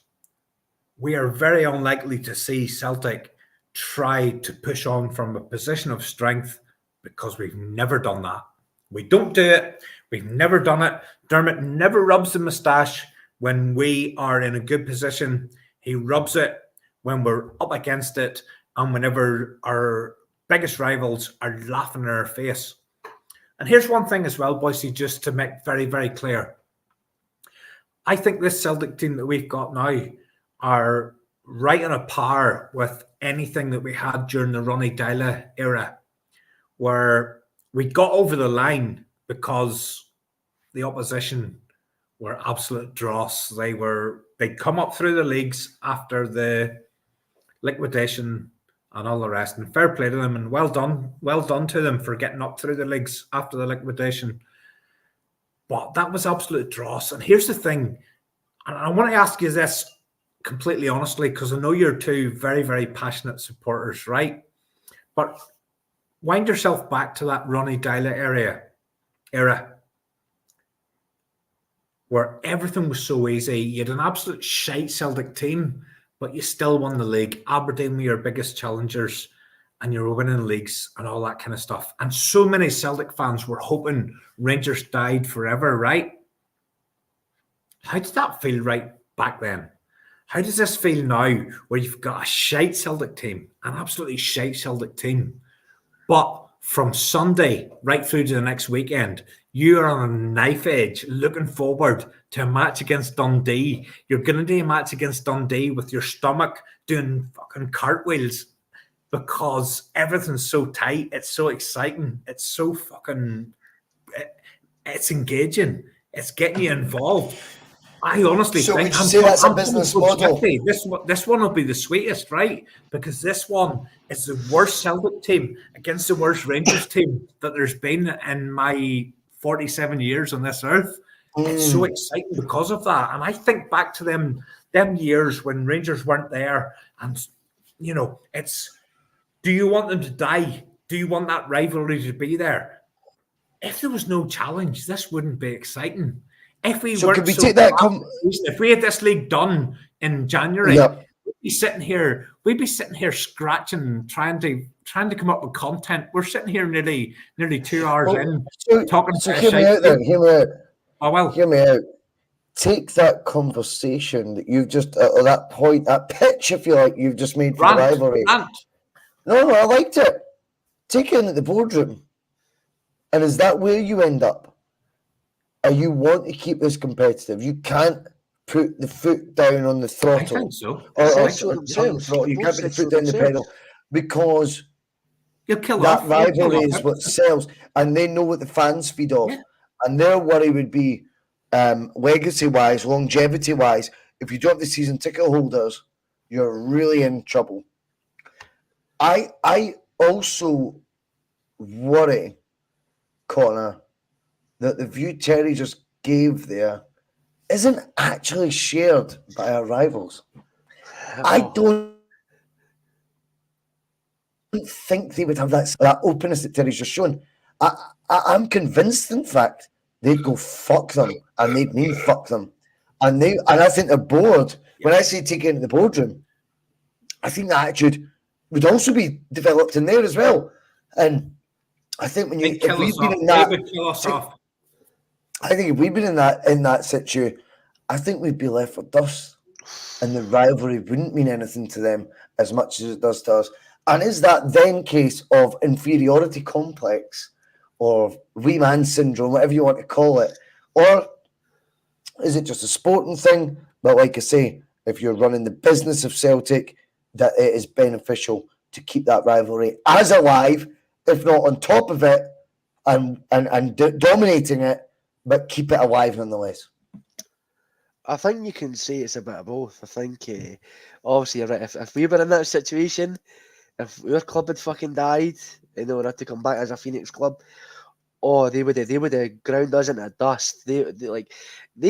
we are very unlikely to see Celtic try to push on from a position of strength because we've never done that. We don't do it. We've never done it. Dermot never rubs the moustache when we are in a good position. He rubs it when we're up against it and whenever our biggest rivals are laughing in our face. And here's one thing as well, Bhoycie, just to make very, very clear. I think this Celtic team that we've got now are right on a par with anything that we had during the Ronnie Deila era, where we got over the line because the opposition were absolute dross. They'd come up through the leagues after the liquidation and all the rest, and fair play to them, and well done to them for getting up through the leagues after the liquidation. But that was absolute dross. And here's the thing, and I want to ask you this completely honestly, because I know you're two very, very passionate supporters, right? But wind yourself back to that Ronnie Deila era where everything was so easy. You had an absolute shite Celtic team, but you still won the league. Aberdeen were your biggest challengers, and you were winning leagues and all that kind of stuff. And so many Celtic fans were hoping Rangers died forever, right? How did that feel right back then? How does this feel now where you've got a shite Celtic team, an absolutely shite Celtic team, but from Sunday right through to the next weekend, you are on a knife edge looking forward to a match against Dundee. You're going to do a match against Dundee with your stomach doing fucking cartwheels because everything's so tight. It's so exciting. It's so fucking... It's engaging. It's getting you involved. I honestly think that's a business model. This one will be the sweetest, right? Because this one is the worst Celtic team against the worst Rangers team that there's been in my 47 years on this earth. It's so exciting because of that. And I think back to them years when Rangers weren't there, and you know, it's, do you want them to die? Do you want that rivalry to be there? If there was no challenge, this wouldn't be exciting. If we weren't if we had this league done in January, we'd be sitting here scratching, trying to come up with content. We're sitting here nearly 2 hours talking. So hear me out then. Hear me out. Oh well. Hear me out. Take that conversation that you've just, or that point, that pitch, if you like, you've just made for the rivalry. No, I liked it. Take it into the boardroom. And is that where you end up? Or you want to keep this competitive? You can't put the foot down on the throttle. I think so. You can't put the foot down the pedal because you'll kill that rivalry is what sells, and they know what the fans feed off. Yeah. And their worry would be legacy-wise, longevity-wise. If you don't have the season ticket holders, you're really in trouble. I also worry, Connor, that the view Terry just gave there isn't actually shared by our rivals. I don't think they would have that openness that Terry's just shown. I'm convinced, in fact, they'd go fuck them, and they'd mean fuck them. And I think they're bored. When I say take it into the boardroom, I think that attitude would also be developed in there as well. And I think if we've been in that, I think if we've been in that situ, I think we'd be left with dust, and the rivalry wouldn't mean anything to them as much as it does to us. And is that then case of inferiority complex or wee man syndrome, whatever you want to call it? Or is it just a sporting thing? But like I say, if you're running the business of Celtic, that it is beneficial to keep that rivalry as alive, if not on top of it, and dominating it, but keep it alive nonetheless. I think you can say it's a bit of both. I think, obviously, right, if we were in that situation, if our club had fucking died and they were had to come back as a Phoenix club, they would have ground us into dust. They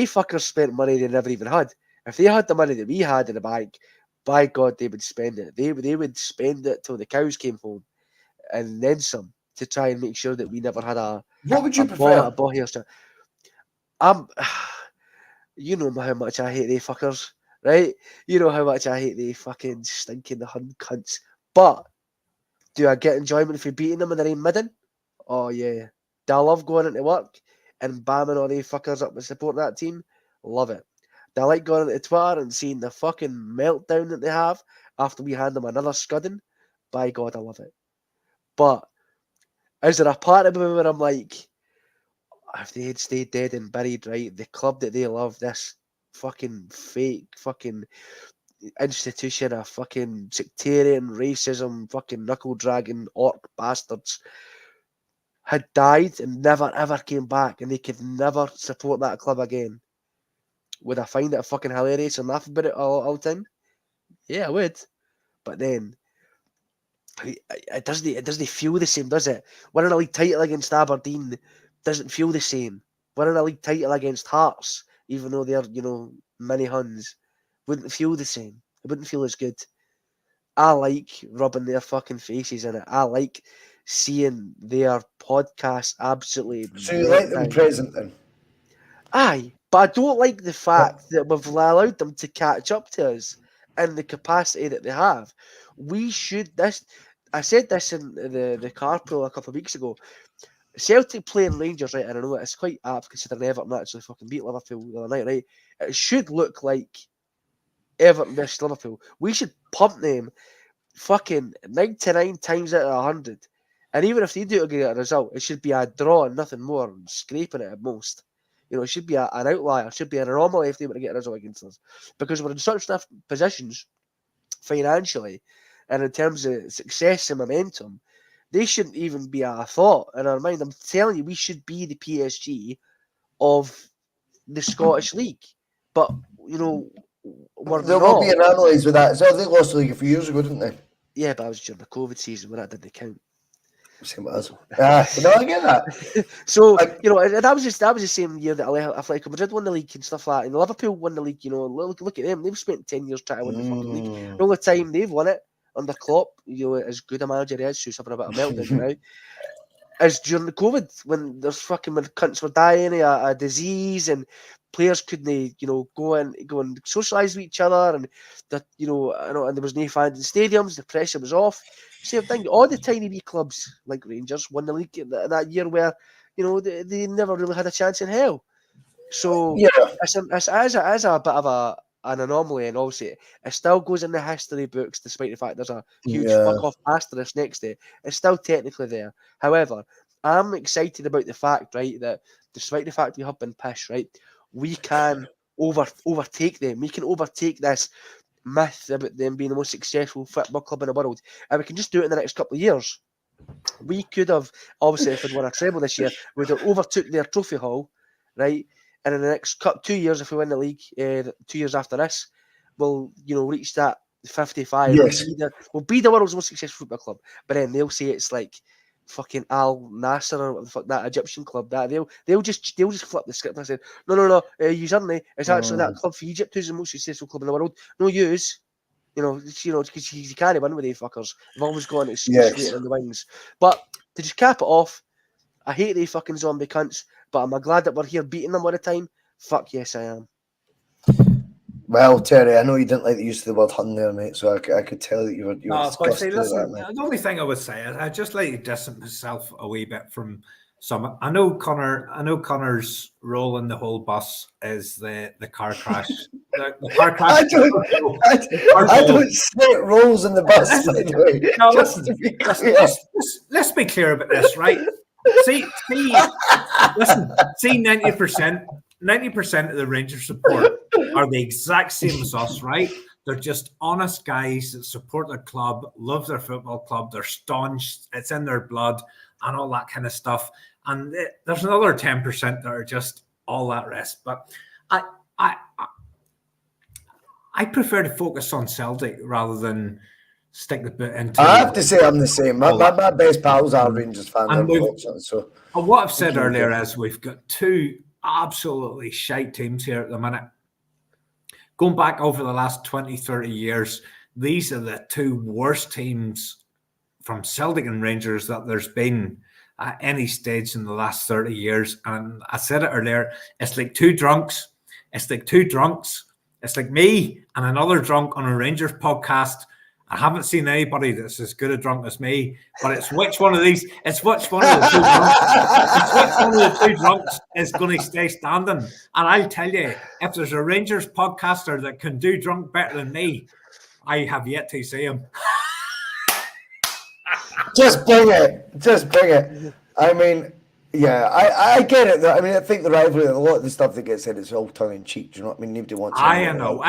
fuckers spent money they never even had. If they had the money that we had in the bank, by God, they would spend it. They would spend it till the cows came home, and then some, to try and make sure that we never had a. What would you prefer? A ball hairstyle. You know how much I hate they fuckers, right? You know how much I hate they fucking stinking hun cunts. But do I get enjoyment for beating them in their own midden? Oh yeah. Do I love going into work and bamming all they fuckers up and support that team? Love it. Do I like going into Twitter and seeing the fucking meltdown that they have after we hand them another scudding? By God, I love it. But is there a part of me where I'm like, if they had stayed dead and buried, right, the club that they love, this fucking fake fucking institution of fucking sectarian racism, fucking knuckle dragging orc bastards, had died and never ever came back, and they could never support that club again, would I find it fucking hilarious and laugh about it all the time? Yeah, I would. But then it doesn't feel the same, does it? Winning a league title against Aberdeen doesn't feel the same. Winning a league title against Hearts, even though they're, mini Huns, wouldn't feel the same. It wouldn't feel as good. I like rubbing their fucking faces in it. I like seeing their podcast absolutely. So you like them present then? Aye, but I don't like the fact that we've allowed them to catch up to us in the capacity that they have. We should I said this in the carpool a couple of weeks ago. Celtic playing Rangers, right? And I know it's quite apt considering Everton actually fucking beat Liverpool the other night, right? It should look like Everton versus Liverpool. We should pump them fucking 99 times out of 100. And even if they do get a result, it should be a draw and nothing more, and scraping it at most. It should be an outlier. It should be an anomaly if they were to get a result against us. Because we're in such tough positions financially and in terms of success and momentum, they shouldn't even be a thought in our mind. I'm telling you, we should be the PSG of the Scottish League. But, there'll be anomalies with that. So they lost the league a few years ago, didn't they? Yeah, but I was during the COVID season when that didn't count. Same as no, I get that. So that was the same year that Atletico Madrid won the league and stuff like that. And Liverpool won the league. Look at them. They've spent 10 years trying to win the fucking league. The only time they've won it under Klopp, as good a manager he is, who's having a bit of meltdown now, is during the COVID when cunts were dying of a disease and players couldn't go and socialise with each other, and that and there was no fans in stadiums, the pressure was off. Same thing, all the tiny wee clubs like Rangers won the league that year where they never really had a chance in hell. So it's a bit of an anomaly, and obviously it still goes in the history books despite the fact there's a huge fuck off asterisk next to it. It's still technically there. However, I'm excited about the fact, right, that despite the fact we have been pissed, right, we can overtake them. We can overtake this myth about them being the most successful football club in the world, and we can just do it in the next couple of years. We could have, obviously, if we'd won a treble this year, we'd have overtook their trophy haul, right? And in the next 2 years, if we win the league, 2 years after this, we'll reach that 55. Yes. We'll be the world's most successful football club. But then they'll say it's like fucking Al Nasser or what the fuck, that Egyptian club. That they'll just flip the script and say, no, you certainly it's actually that club for Egypt who's the most successful club in the world. No use. Because you can't win with these fuckers. They've always gone straight in the wings. But to just cap it off, I hate they fucking zombie cunts, but am I glad that we're here beating them all the time? Fuck yes, I am. Well, Terry, I know you didn't like the use of the word hun there, mate, so I could tell that you were disgusted with that, mate. The only thing I would say is I'd just like to distance myself a wee bit from So I know Connor's role in the whole bus is the car crash. The car crash. I don't set Rolls in the bus, by the way. No, Just to be clear. Let's be clear about this, right? See, 90% of the Rangers support are the exact same as us, right? They're just honest guys that support their club, love their football club, they're staunch, it's in their blood, and all that kind of stuff. And there's another 10% that are just all that rest. But I prefer to focus on Celtic rather than stick the bit into. I have to say I'm the same. My best pals are Rangers fans, unfortunately. So what I've said earlier is we've got two absolutely shite teams here at the minute. Going back over the last 20, 30 years, these are the two worst teams from Celtic and Rangers that there's been at any stage in the last 30 years. And I said it earlier, it's like two drunks. It's like me and another drunk on a Rangers podcast. I haven't seen anybody that's as good a drunk as me, but it's which one of the two drunks is going to stay standing. And I'll tell you, if there's a Rangers podcaster that can do drunk better than me, I have yet to see him. Just bring it. I mean, yeah, I get it. I mean, I think the rivalry, a lot of the stuff that gets said is all tongue in cheek. Do you know what I mean? Nobody wants. I know.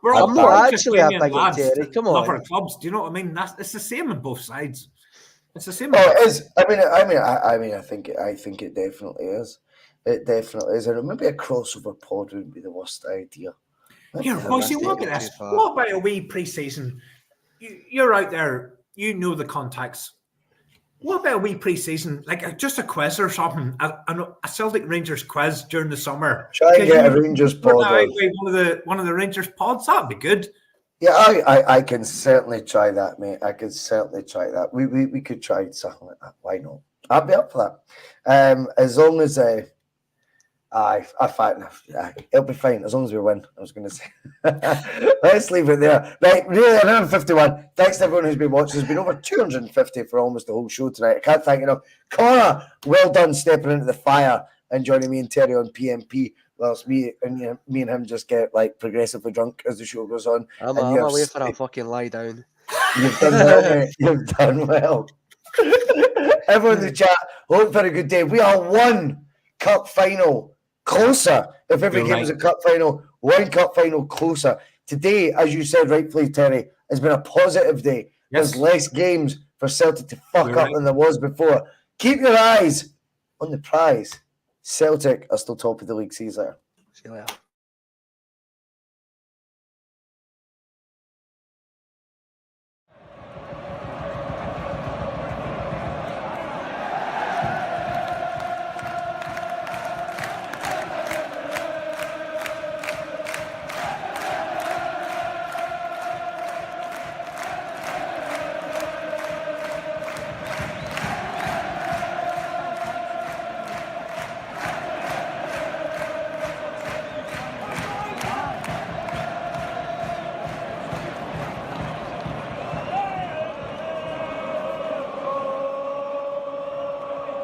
We're all actually a big Terry. Come on, love our clubs. Do you know what I mean? It's the same on both sides. It's the same. Oh, it is. I think it definitely is. It definitely is. And maybe a crossover pod wouldn't be the worst idea. Here, Bhoycie, look at this. What about a wee pre-season? You're out there. You know the contacts. What about a wee pre-season, like just a quiz or something, a Celtic Rangers quiz during the summer? Try and get a Rangers pod. One of the Rangers pods, that'd be good. Yeah, I can certainly try that, mate. I can certainly try that. We could try something like that. Why not? I'd be up for that. As long as it'll be fine as long as we win. I was going to say. Let's leave it there. Right, really, 151. Thanks to everyone who's been watching. There's been over 250 for almost the whole show tonight. I can't thank enough. Connor, well done stepping into the fire and joining me and Terry on P.M.P. Whilst me and him just get progressively drunk as the show goes on. I'm away for a fucking lie down. You've done well, mate. You've done well. Everyone in the chat, hope for a good day. We are one cup final closer. If every game is a cup final, one cup final closer. Today, as you said rightfully, Terry, has been a positive day. Yes. There's less games for Celtic to fuck up than there was before. Keep your eyes on the prize. Celtic are still top of the league. See you later.